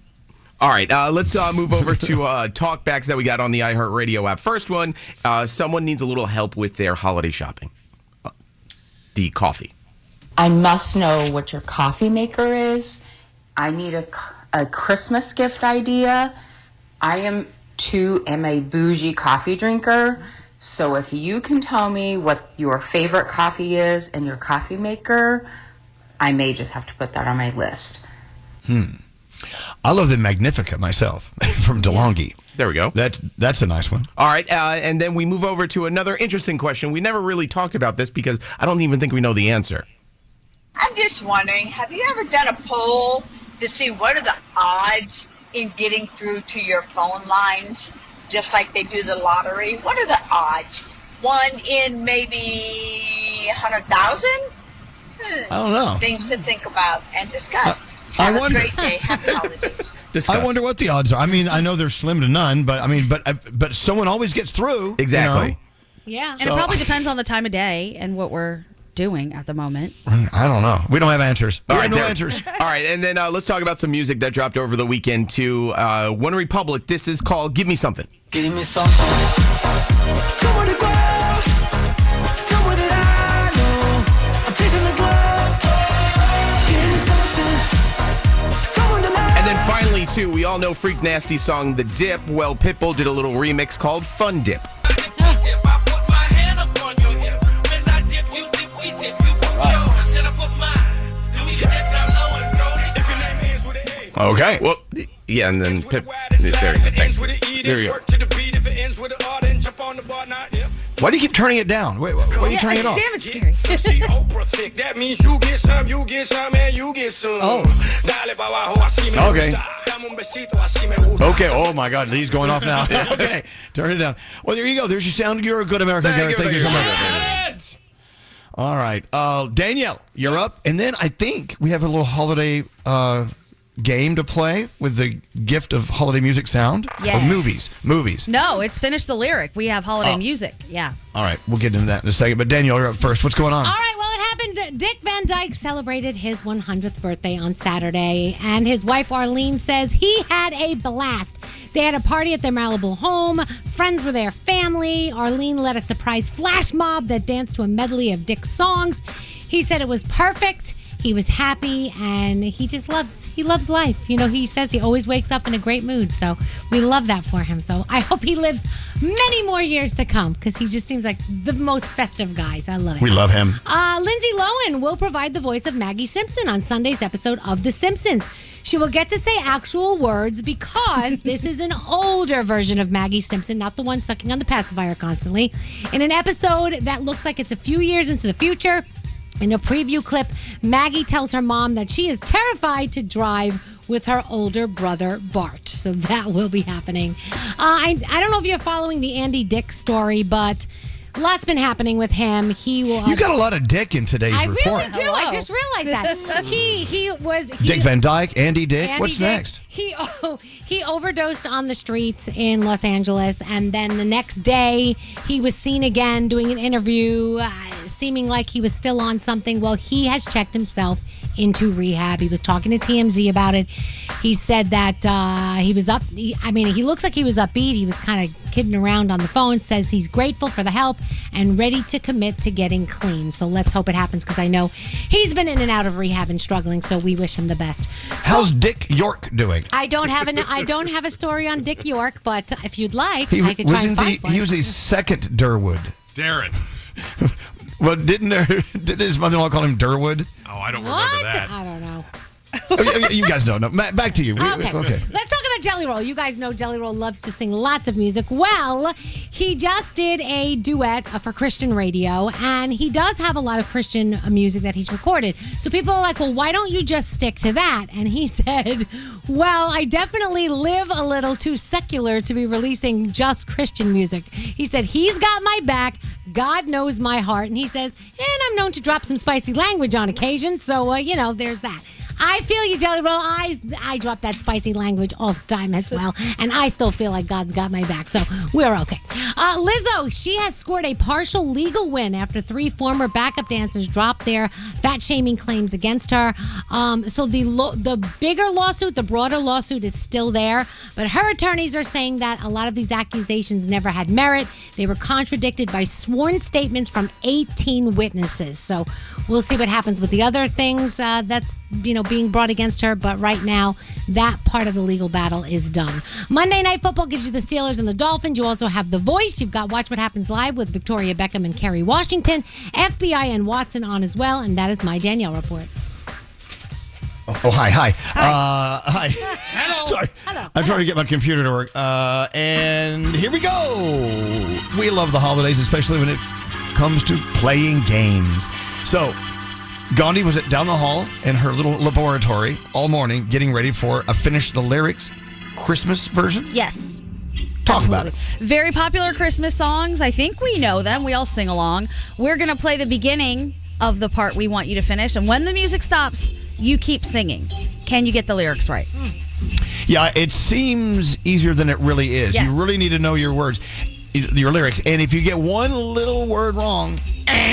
All right, let's move over to talkbacks that we got on the iHeartRadio app. First one, someone needs a little help with their holiday shopping. The coffee. I must know what your coffee maker is. I need a Christmas gift idea. I am a bougie coffee drinker. So if you can tell me what your favorite coffee is and your coffee maker, I may just have to put that on my list. I love the Magnificat myself from DeLonghi. There we go. That's a nice one. All right, and then we move over to another interesting question. We never really talked about this because I don't even think we know the answer. I'm just wondering, have you ever done a poll to see what are the odds in getting through to your phone lines, just like they do the lottery? What are the odds? 1 in maybe 100,000? I don't know. Things to think about and discuss. Have a great day. Happy holidays. I wonder what the odds are. I mean, I know they're slim to none, but I mean, but someone always gets through. Exactly. You know? Yeah. And it probably depends on the time of day and what we're doing at the moment. I don't know. We don't have answers. All right, no Derek. answers. All right, and then let's talk about some music that dropped over the weekend to One Republic. This is called Give Me Something. Give me something. Somewhere to go. Somewhere that I know. I'm chasing the glow. Give me something. Someone to love. And then finally, too, we all know Freak Nasty song The Dip. Well, Pitbull did a little remix called Fun Dip. Okay. Well, yeah, and then there you go. Thanks. There you go. Why do you keep turning it down? Why are you turning it off? Damn, it's scary. That means you get some, and you get some. Oh. Okay. Okay. Oh my God, he's going off now. Okay, turn it down. Well, there you go. There's your sound. You're a good American. Thank you so much. All right, Danielle, you're up, and then I think we have a little holiday game to play with the gift of holiday music sound. Yes. Or movies. No, it's finished the lyric. We have holiday music. Yeah. All right, we'll get into that in a second. But Danielle, you're up first. What's going on? All right, well, it happened. Dick Van Dyke celebrated his 100th birthday on Saturday, and his wife Arlene says he had a blast. They had a party at their Malibu home. Friends were there, family. Arlene led a surprise flash mob that danced to a medley of Dick's songs. He said it was perfect. He was happy, and he loves life. You know, he says he always wakes up in a great mood, so we love that for him. So I hope he lives many more years to come, because he just seems like the most festive guy. So I love it. We love him. Lindsay Lohan will provide the voice of Maggie Simpson on Sunday's episode of The Simpsons. She will get to say actual words because this is an older version of Maggie Simpson, not the one sucking on the pacifier constantly. In an episode that looks like it's a few years into the future, in a preview clip, Maggie tells her mom that she is terrified to drive with her older brother, Bart. So that will be happening. I don't know if you're following the Andy Dick story, but lots been happening with him. He will. You got a lot of Dick in today's report. I really do. I just realized that. He was Dick Van Dyke, Andy Dick. What's Dick, next? He overdosed on the streets in Los Angeles, and then the next day he was seen again doing an interview, seeming like he was still on something. Well, he has checked himself into rehab. He was talking to TMZ about it. He said that he was up. He looks like he was upbeat. He was kind of kidding around on the phone. Says he's grateful for the help and ready to commit to getting clean. So let's hope it happens, because I know he's been in and out of rehab and struggling. So we wish him the best. How's Dick York doing? I don't have a story on Dick York, but if you'd like, I could try and find one. He was the second Durwood. Darren. Well, didn't his mother-in-law call him Durwood? Oh, I don't remember that. I don't know. You guys don't know. Back to you. Okay. Let's talk about Jelly Roll. You guys know Jelly Roll loves to sing lots of music. Well, he just did a duet for Christian radio, and he does have a lot of Christian music that he's recorded. So people are like, well, why don't you just stick to that? And he said, well, I definitely live a little too secular to be releasing just Christian music. He said, he's got my back. God knows my heart. And he says, and I'm known to drop some spicy language on occasion. So, there's that. I feel you, Jelly Roll. I drop that spicy language all the time as well, and I still feel like God's got my back, so we're okay. Lizzo, she has scored a partial legal win after 3 former backup dancers dropped their fat-shaming claims against her. So the bigger lawsuit, the broader lawsuit is still there, but her attorneys are saying that a lot of these accusations never had merit. They were contradicted by sworn statements from 18 witnesses. So we'll see what happens with the other things that's being brought against her, but right now that part of the legal battle is done. Monday Night Football gives you the Steelers and the Dolphins. You also have The Voice. You've got Watch What Happens Live with Victoria Beckham and Kerry Washington, FBI and Watson on as well, and that is my Danielle report. Oh, hi. Hi. Hello. Sorry. Hello. I'm trying to get my computer to work. And here we go. We love the holidays, especially when it comes to playing games. So, Gandhi was down the hall in her little laboratory all morning getting ready for a Finish the Lyrics Christmas version. Yes. Talk about it. Very popular Christmas songs. I think we know them. We all sing along. We're going to play the beginning of the part we want you to finish. And when the music stops, you keep singing. Can you get the lyrics right? Yeah, it seems easier than it really is. Yes. You really need to know your words, your lyrics. And if you get one little word wrong,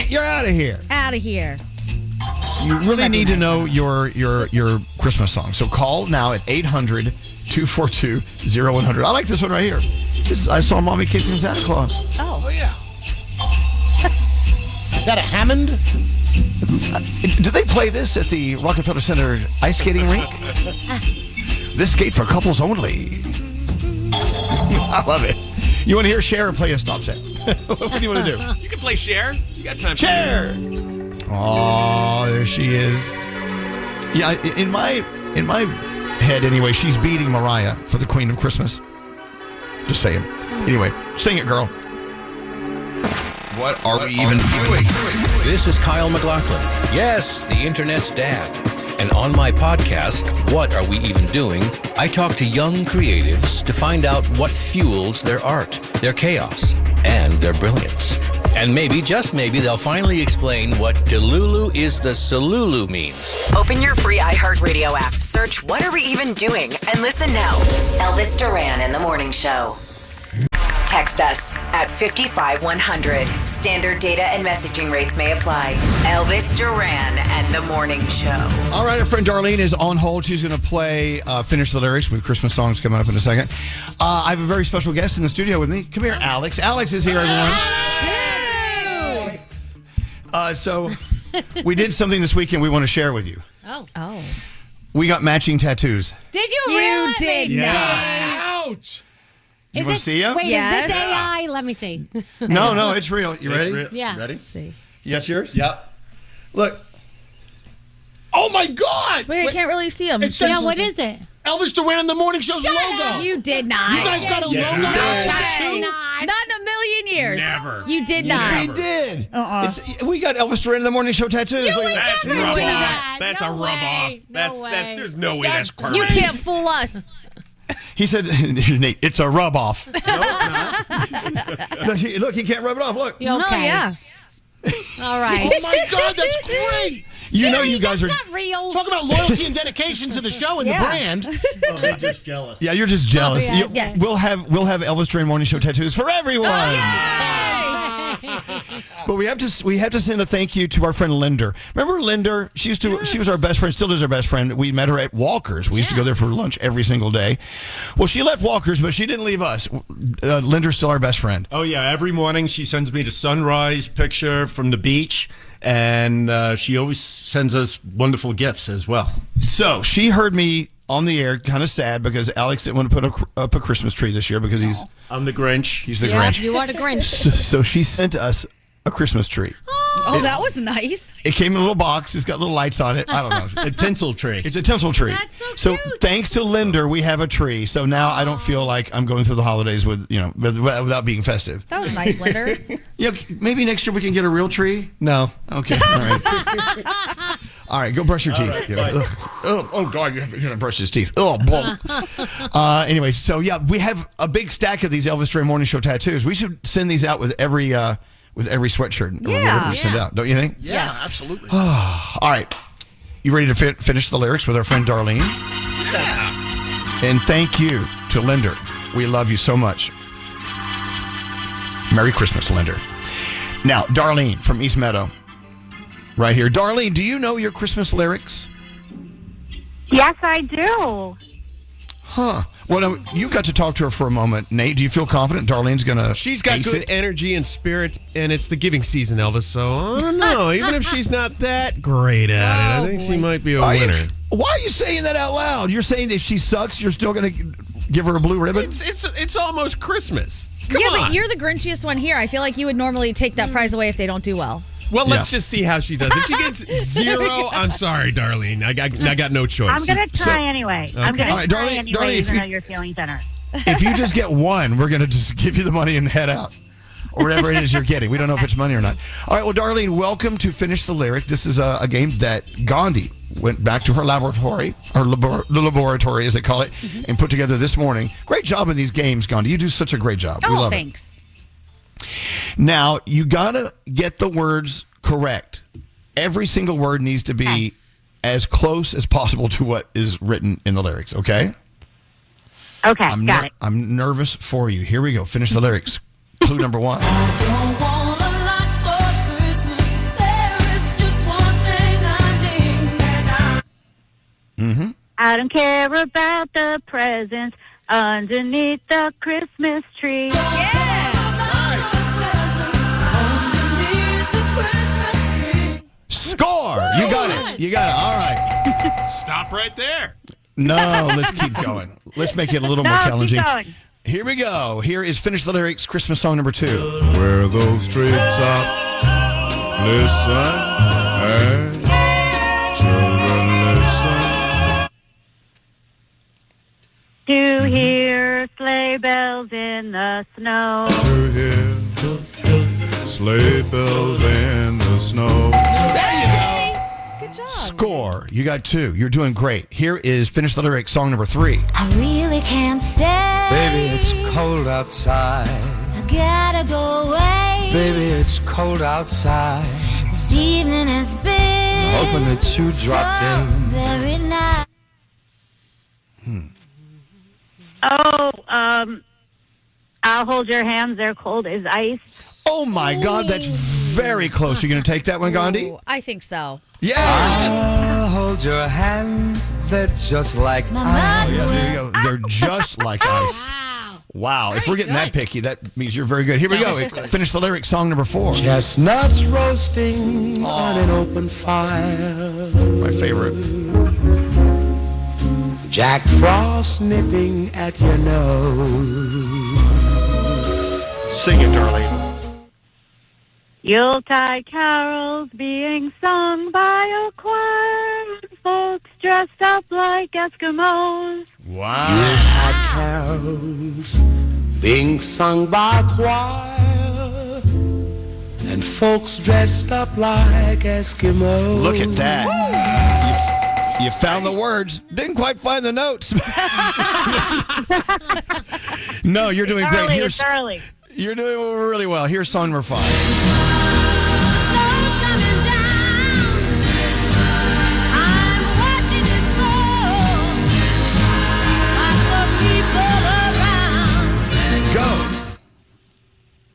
you're out of here. out of here. You really need to know your Christmas song. So call now at 800-242-0100. I like this one right here. I saw Mommy kissing Santa Claus. Oh yeah. Is that a Hammond? Do they play this at the Rockefeller Center ice skating rink? This skate for couples only. I love it. You want to hear Cher or play a stop set? What do you want to do? You can play Cher. You got time for Cher. Oh, there she is. Yeah, in my head anyway, she's beating Mariah for the Queen of Christmas. Just saying. Anyway, sing it, girl. What are we even doing? This is Kyle McLaughlin. Yes, the internet's dad. And on my podcast, What Are We Even Doing?, I talk to young creatives to find out what fuels their art, their chaos, and their brilliance. And maybe, just maybe, they'll finally explain what Delulu is the Salulu means. Open your free iHeartRadio app, search What Are We Even Doing, and listen now. Elvis Duran in the Morning Show. Text us at 55100. Standard data and messaging rates may apply. Elvis Duran and the Morning Show. All right, our friend Darlene is on hold. She's going to play Finish the Lyrics with Christmas songs coming up in a second. I have a very special guest in the studio with me. Come here, Alex. Alex is here, everyone. So we did something this weekend we want to share with you. Oh. We got matching tattoos. Did you really? did not. Ouch. You want to see them? Wait, is this AI? Let me see. No, it's real. You ready? Yeah. Ready? See. You got yours? Yep. Look. Oh my God! Wait, I can't really see them. It says what is it? Elvis Duran and the Morning Show's logo. You did not. You guys got a logo on tattoo? Not in a million years. Never. You did not. We did. We got Elvis Duran in the Morning Show tattoos. That's never rub do off. that. That's No a rub way. off. No way. There's no way that's correct. You can't fool us. He said, Nate, it's a rub off. No, it's not. No, look, he can't rub it off. Look. You okay? Oh, yeah. All right. Oh my God, that's great. You know you guys are not real. Talk about loyalty and dedication to the show and the brand. Oh, they're just jealous. Yeah, you're just jealous. yeah, yes. We'll have Elvis Duran Morning Show tattoos for everyone. But we have to send a thank you to our friend Linder. Remember Linder? She was our best friend, still is our best friend. We met her at Walker's. We used to go there for lunch every single day. Well, she left Walker's, but she didn't leave us. Linder's still our best friend. Oh, yeah. Every morning she sends me the sunrise picture from the beach, and she always sends us wonderful gifts as well. So she heard me on the air, kind of sad because Alex didn't want to put up a Christmas tree this year because I'm the Grinch. He's the Grinch. You are the Grinch. So she sent us a Christmas tree. Oh, that was nice. It came in a little box. It's got little lights on it. I don't know. A tinsel tree. It's a tinsel tree. That's so cute. Thanks to Linder, we have a tree. So now I don't feel like I'm going through the holidays without being festive. That was nice, Linder. Yeah, maybe next year we can get a real tree. No. Okay. All right. All right. Go brush your teeth. Right, oh God, you have to brush his teeth. Oh, anyway, so yeah, we have a big stack of these Elvis Duran Morning Show tattoos. We should send these out with every sweatshirt. Yeah. We send out, don't you think? Yeah, absolutely. All right. You ready to finish the lyrics with our friend Darlene? Yeah. And thank you to Linder. We love you so much. Merry Christmas, Linder. Now, Darlene from East Meadow, right here. Darlene, do you know your Christmas lyrics? Yes, I do. Huh. Well, you got to talk to her for a moment. Nate, do you feel confident Darlene's going to She's got good energy and spirits, and it's the giving season, Elvis, so I don't know. Even if she's not that great at it, I think she might be a winner. Why are you saying that out loud? You're saying that if she sucks, you're still going to give her a blue ribbon? It's almost Christmas. Come yeah, on. but you're the Grinchiest one here. I feel like you would normally take that prize away if they don't do well. Well, let's just see how she does. If she gets 0, I'm sorry, Darlene. I got no choice. I'm going to try anyway. Okay. I'm going All right, to try Darlene, anyway, if even you- though you're feeling generous. If you just get one, we're going to just give you the money and head out. Or whatever it is you're getting. We don't know if it's money or not. All right, well, Darlene, welcome to Finish the Lyric. This is a game that Gandhi went back to her laboratory, the laboratory as they call it, and put together this morning. Great job in these games, Gandhi. You do such a great job. We love thanks. it. Now, you got to get the words correct. Every single word needs to be as close as possible to what is written in the lyrics, okay? Okay, got it. I'm nervous for you. Here we go. Finish the lyrics. Clue number 1. Don't want a lot for Christmas. There is Mm-hmm. I don't care about the presents underneath the Christmas tree. Score! You got it. You got it. All right. Stop right there. No, let's keep going. Let's make it a little more No, keep challenging. going. Here we go. Here is Finish the Lyrics Christmas song number 2. Where those trees up, listen, and children listen. To hear sleigh bells in the snow. To hear sleigh bells in the snow. Good job. Score. You got 2. You're doing great. Here is Finish the Lyrics song number 3. I really can't stay. Baby, it's cold outside. I gotta go away. Baby, it's cold outside. This evening has been Hoping that you dropped in. very nice. Oh, I'll hold your hands. They're cold as ice. Oh my God, that's very close. You're going to take that one, Gandhi? Ooh, I think so. Yeah. I'll hold your hands. They're just like ice. Oh, yeah, there you go. They're just like ice. Wow. If we're getting that picky, that means you're very good. Here we go. Finish the Lyrics song number 4. Chestnuts roasting on an open fire. My favorite. Jack Frost nipping at your nose. Sing it, darling. Yuletide carols being sung by a choir. Folks dressed up like Eskimos. Wow. Yuletide carols being sung by a choir. And folks dressed up like Eskimos. Look at that. You found the words. Didn't quite find the notes. No, you're doing great. It's early. You're doing really well. Here's song number 5. Go.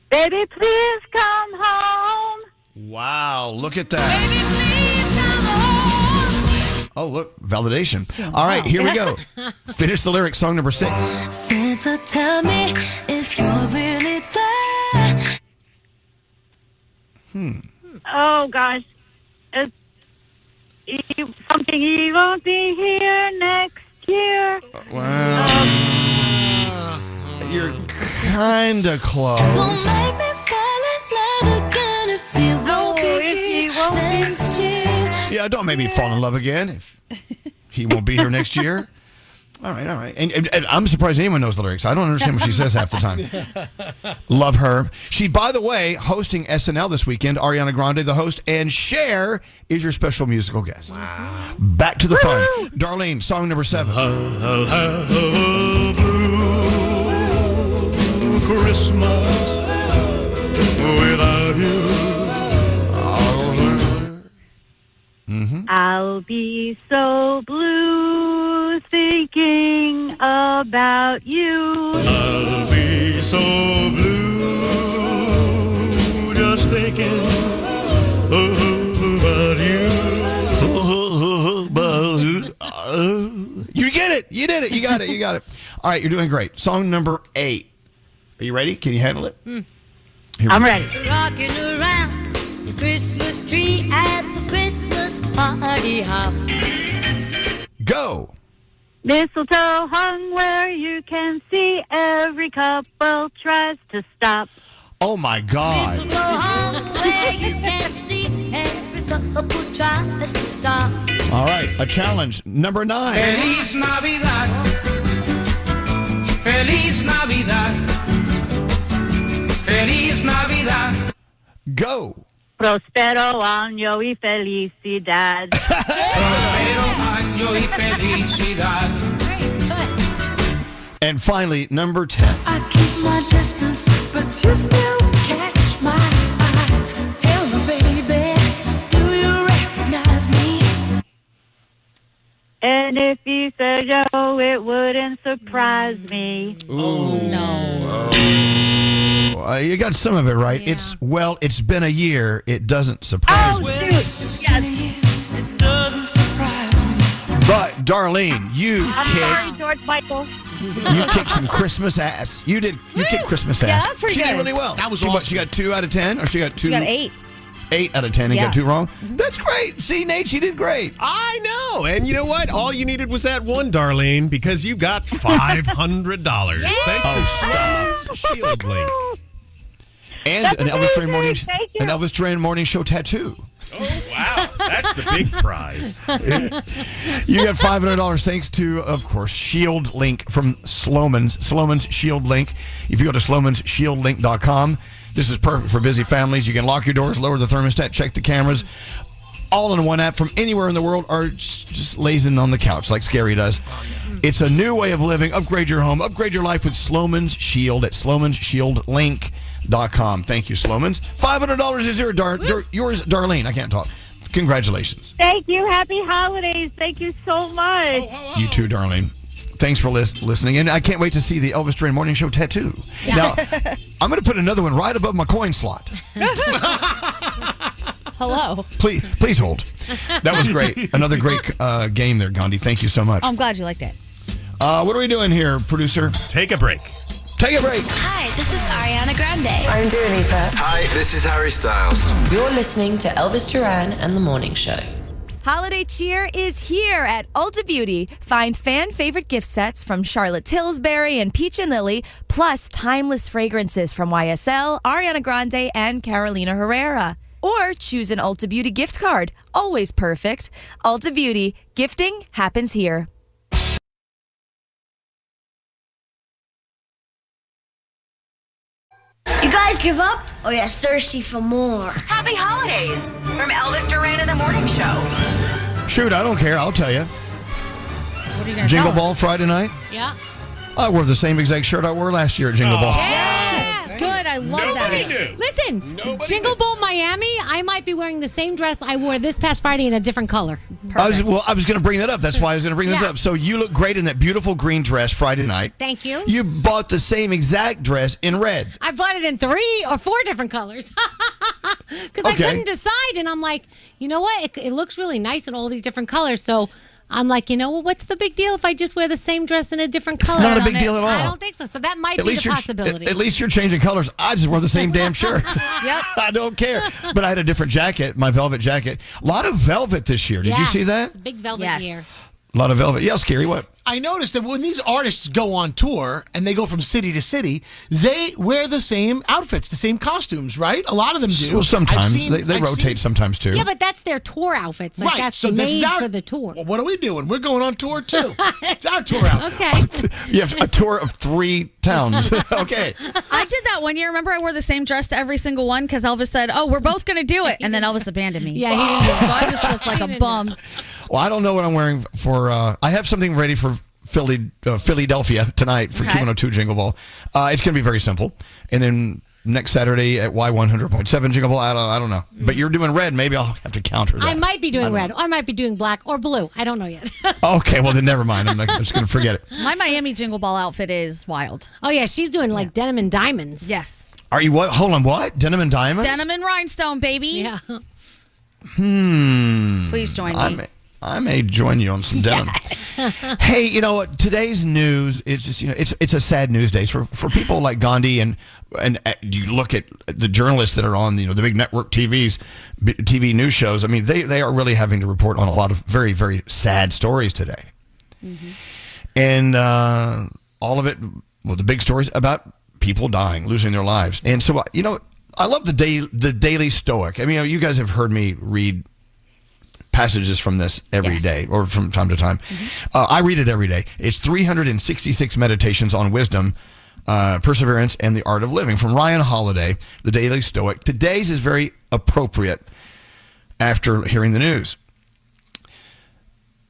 Baby, please come home. Wow, look at that. Oh, look, validation. All right, here we go. Finish the Lyrics song number 6. Santa, tell me if you're really there. Oh, gosh. Something he won't be here next year. Wow. You're kind of close. Don't make me fall in love again if you won't be here next year. Yeah, don't make me fall in love again if he won't be here next year. All right, all right. And I'm surprised anyone knows the lyrics. I don't understand what she says half the time. Love her. She, by the way, hosting SNL this weekend. Ariana Grande, the host, and Cher is your special musical guest. Wow. Back to the fun. Darlene, song number 7. I'll have a blue Christmas without you. I'll be so blue thinking about you. I'll be so blue just thinking about you. You get it. You did it. You got it. You got it. All right, you're doing great. Song number 8. Are you ready? Can you handle it? I'm ready. Rocking around the Christmas tree at the Christmas party hop. Go. Mistletoe hung where you can see, every couple tries to stop. Oh my God. Mistletoe hung where you can see, every couple tries to stop. All right, a challenge. Number 9. Feliz Navidad. Feliz Navidad. Feliz Navidad. Go. Prospero año y felicidad. Prospero año y felicidad. And finally, number 10. I keep my distance, but you still catch my eye. Tell me, baby, do you recognize me? And if you said yo, it wouldn't surprise me. Oh, no. You got some of it right. Yeah. It's been a year. It doesn't surprise me. Shoot. Yes. It doesn't surprise me. But Darlene, I'm sorry, George Michael. you kicked some Christmas ass. You kicked Christmas ass. Yeah, that's pretty She did good. really well. That was she, awesome. She got 2 out of 10, or she got 2? She got 8. 8 out of 10 and Yeah. got 2 wrong. That's great. See, Nate, she did great. I know. And you know what? All you needed was that one, Darlene, because you got $500. Thanks to Sloman's Shield Link. And That's an Elvis Duran amazing. Thank you. An Elvis Duran morning show tattoo. Oh, wow. That's the big prize. You got $500 thanks to, of course, Shield Link from Sloman's Shield Link. If you go to slomanshieldlink.com, this is perfect for busy families. You can lock your doors, lower the thermostat, check the cameras, all in one app from anywhere in the world, or just lazing on the couch like Scary does. It's a new way of living. Upgrade your home, upgrade your life with Sloman's Shield at slomanshieldlink.com. Thank you, Sloman's. $500 is yours, Darlene. I can't talk. Congratulations. Thank you. Happy holidays. Thank you so much. You too, Darlene. Thanks for listening. And I can't wait to see the Elvis Duran Morning Show tattoo. Now, I'm going to put another one right above my coin slot. Hello. Please hold. That was great. Another great game there, Gandhi. Thank you so much. I'm glad you liked it. What are we doing here, producer? Take a break. Take a break. Hi, this is Ariana Grande. I'm Dua Lipa. Hi, this is Harry Styles. You're listening to Elvis Duran and the Morning Show. Holiday cheer is here at Ulta Beauty. Find fan-favorite gift sets from Charlotte Tilbury and Peach and Lily, plus timeless fragrances from YSL, Ariana Grande, and Carolina Herrera. Or choose an Ulta Beauty gift card. Always perfect. Ulta Beauty. Gifting happens here. You guys give up or you're thirsty for more? Happy holidays from Elvis Duran in the Morning Show. Shoot, I don't care. I'll tell you. What are you going to Jingle tell Ball us? Friday night. Yeah. I wore the same exact shirt I wore last year at Jingle Ball. Yes. Good. I love Nobody that. knew. Listen, Nobody Jingle Ball Miami, I might be wearing the same dress I wore this past Friday in a different color. I was going to bring that up. That's why I was going to bring this Yeah. up. So you look great in that beautiful green dress Friday night. Thank you. You bought the same exact dress in red. I bought it in 3 or 4 different colors because I Okay. couldn't decide. And I'm like, you know what? It looks really nice in all these different colors. So I'm like, you know what? What's the big deal if I just wear the same dress in a different color? It's not a big deal at all. I don't think so. So that might be the possibility. At least you're changing colors. I just wore the same damn shirt. Yep. I don't care. But I had a different jacket, my velvet jacket. A lot of velvet this year. Did you see that? Big velvet Yes. year. A lot of velvet. Yeah, Scary. What? I noticed that when these artists go on tour and they go from city to city, they wear the same outfits, the same costumes, right? A lot of them do. Well, sometimes. They I've rotate seen- sometimes, too. Yeah, but that's their tour outfits. Like Right, that's so this is made our- for the tour. Well, what are we doing? We're going on tour too. It's our tour outfit. Okay. You have a tour of 3 towns. Okay. I did that one year. Remember, I wore the same dress to every single one because Elvis said, "Oh, we're both going to do it," and then Elvis abandoned me. Yeah, he didn't do it. So I just looked like a bum. Well, I don't know what I'm wearing for. I have something ready for Philadelphia tonight for Okay. Q102 Jingle Ball. It's going to be very simple. And then next Saturday at Y100.7 Jingle Ball, I don't know. But you're doing red. Maybe I'll have to counter that. I might be doing red, or I might be doing black or blue. I don't know yet. Okay, well then never mind. I'm just going to forget it. My Miami Jingle Ball outfit is wild. Oh yeah, she's doing like denim and diamonds. Yes. Are you what? Hold on, what? Denim and diamonds? Denim and rhinestone, baby. Yeah. Please join me. I may join you on some denim. Hey, you know what? Today's news is just it's a sad news day for people like Gandhi and you look at the journalists that are on the big network TV news shows. I mean, they are really having to report on a lot of very, very sad stories today, and all of it. Well, the big stories about people dying, losing their lives, and so I love the Daily Stoic. I mean, you guys have heard me read passages from this every day or from time to time. I read it every day. It's 366 meditations on wisdom, perseverance, and the art of living from Ryan Holiday, the Daily Stoic. Today's is very appropriate after hearing the news.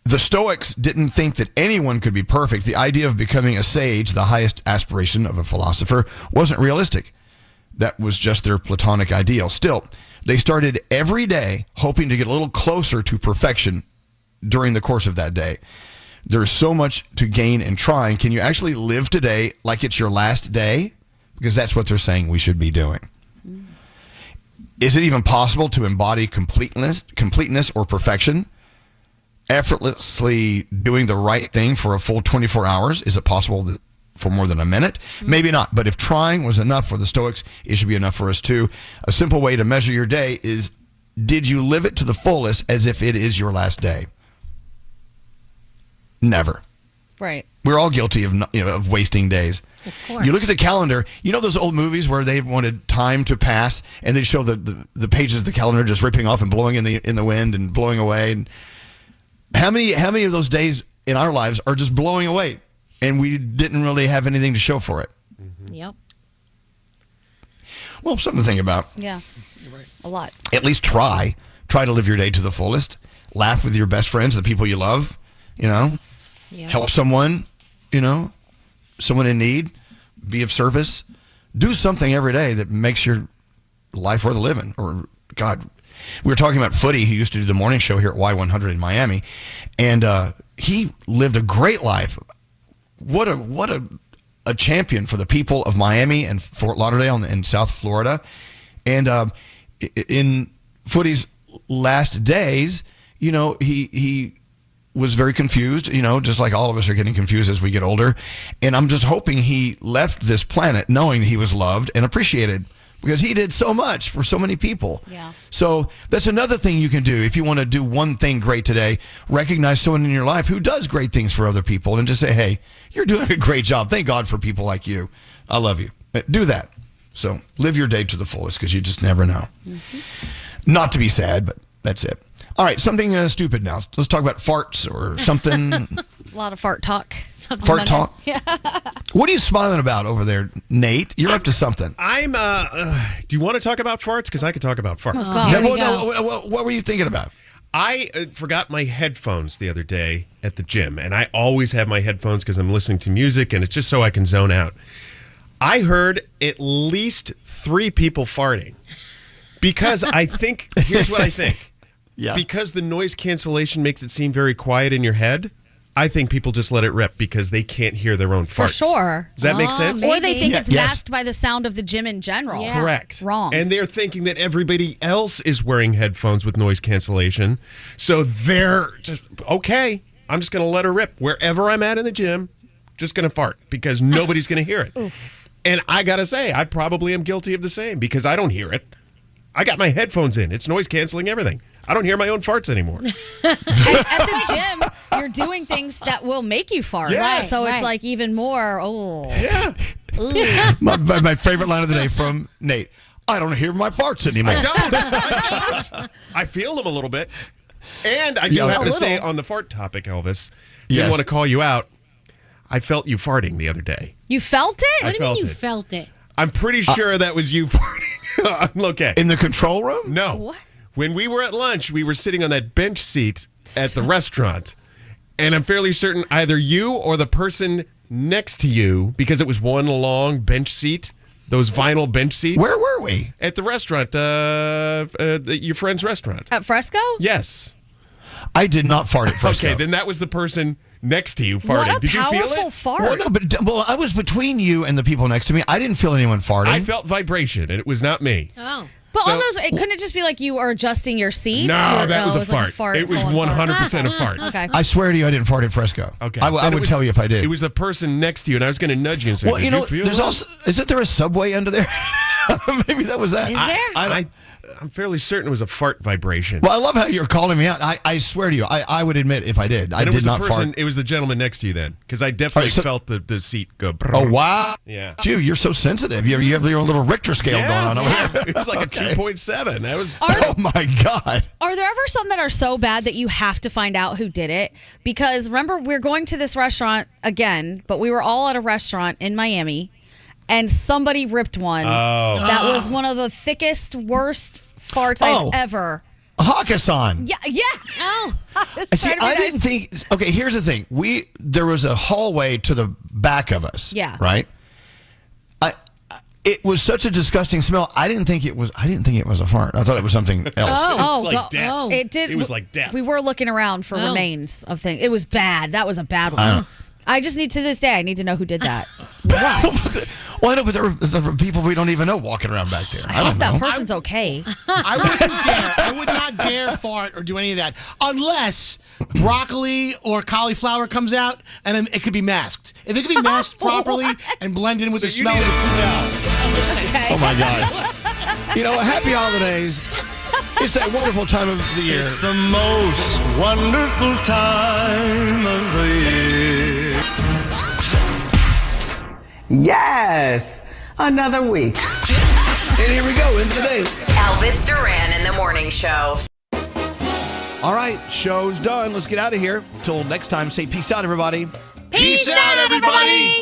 The Stoics didn't think that anyone could be perfect. The idea of becoming a sage, the highest aspiration of a philosopher, wasn't realistic. That was just their Platonic ideal. Still, they started every day hoping to get a little closer to perfection during the course of that day. There's so much to gain in trying. Can you actually live today like it's your last day? Because that's what they're saying we should be doing. Is it even possible to embody completeness or perfection? effortlessly doing the right thing for a full 24 hours? Is it possible that for more than a minute? Maybe not. But if trying was enough for the Stoics, it should be enough for us too. A simple way to measure your day is, did you live it to the fullest as if it is your last day? Never. Right. We're all guilty of wasting days. Of course. You look at the calendar, you know those old movies where they wanted time to pass and they show the pages of the calendar just ripping off and blowing in the wind and blowing away. And how many of those days in our lives are just blowing away and we didn't really have anything to show for it? Yep. Well, something to think about. Yeah. A lot. At least try to live your day to the fullest. Laugh with your best friends, the people you love, help someone, someone in need, be of service. Do something every day that makes your life worth living. Or, God, we were talking about Footy, who used to do the morning show here at Y100 in Miami, and he lived a great life. What a champion for the people of Miami and Fort Lauderdale and South Florida. And in Footy's last days, he was very confused, just like all of us are getting confused as we get older. And I'm just hoping he left this planet knowing he was loved and appreciated, because he did so much for so many people. Yeah. So that's another thing you can do. If you want to do one thing great today, recognize someone in your life who does great things for other people and just say, hey, you're doing a great job. Thank God for people like you. I love you. Do that. So live your day to the fullest, because you just never know. Not to be sad, but that's it. All right, something stupid now. Let's talk about farts or something. A lot of fart talk. Fart talk? Yeah. What are you smiling about over there, Nate? You're up to something. I'm, do you want to talk about farts? Because I could talk about farts. What were you thinking about? I forgot my headphones the other day at the gym, and I always have my headphones because I'm listening to music, and it's just so I can zone out. I heard at least 3 people farting, because I think, here's what I think. Yeah. Because the noise cancellation makes it seem very quiet in your head, I think people just let it rip because they can't hear their own farts. For sure. Does that make sense? Or they think it's Yes. masked by the sound of the gym in general. Yeah. Correct. Wrong. And they're thinking that everybody else is wearing headphones with noise cancellation. So they're just, okay, I'm just going to let her rip. Wherever I'm at in the gym, just going to fart because nobody's going to hear it. And I got to say, I probably am guilty of the same because I don't hear it. I got my headphones in. It's noise canceling everything. I don't hear my own farts anymore. At the gym, you're doing things that will make you fart. Yes. Right. So Right. it's like even more, Yeah. My favorite line of the day from Nate. I don't hear my farts anymore. I don't. I feel them a little bit. And I do have to say on the fart topic, Elvis, didn't want to call you out. I felt you farting the other day. You felt it? What do you mean you felt it? I'm pretty sure that was you farting. Okay. In the control room? No. What? When we were at lunch, we were sitting on that bench seat at the restaurant. And I'm fairly certain either you or the person next to you, because it was one long bench seat, those vinyl bench seats. Where were we? At the restaurant, your friend's restaurant. At Fresco? Yes. I did not fart at Fresco. Okay, then that was the person next to you farting. What a Did you feel powerful it? fart. Well, no, but I was between you and the people next to me. I didn't feel anyone farting. I felt vibration, and it was not me. Oh. But So- on those, couldn't it just be like you are adjusting your seats? No, that was a like fart. It was pulling a fart. 100% a fart. Okay. I swear to you, I didn't fart at Fresco. Okay. I Then it would was- tell you if I did. It was the person next to you, and I was going to nudge you and say, Well, did you feel there's that? also, isn't there a Subway under there? Maybe that was that. Is there? I'm fairly certain it was a fart vibration. Well, I love how you're calling me out. I swear to you, I would admit if I did. I And it did was not the person, fart. It was the gentleman next to you then, because I definitely felt the seat go. Brrr. Oh, wow. Yeah. Dude, you're so sensitive. You have your own little Richter scale going on over there. It was like a 2.7. That was. Oh, my God. Are there ever some that are so bad that you have to find out who did it? Because remember, we're going to this restaurant again, but we were all at a restaurant in Miami, and somebody ripped one. Oh. That was one of the thickest, worst farts I've ever. Hakkasan. Yeah. Oh. See, I didn't think. Okay, here's the thing. There was a hallway to the back of us. Yeah. Right. It was such a disgusting smell. I didn't think it was a fart. I thought it was something else. Oh, like death. It did. It was like death. We were looking around for remains of things. It was bad. That was a bad one. I just need to this day. I need to know who did that. Well, I know, but there are people we don't even know walking around back there. I don't know. That person's okay. I wouldn't dare. I would not dare fart or do any of that unless broccoli or cauliflower comes out and it could be masked. If it could be masked properly and blend in with the smell of the food. Okay. Oh my God. You know, happy holidays. It's that wonderful time of the year. It's the most wonderful time of the year. Yes, another week. And here we go into the day. Elvis Duran in the Morning Show. All right, show's done. Let's get out of here. Till next time, say peace out, everybody. Peace out, everybody.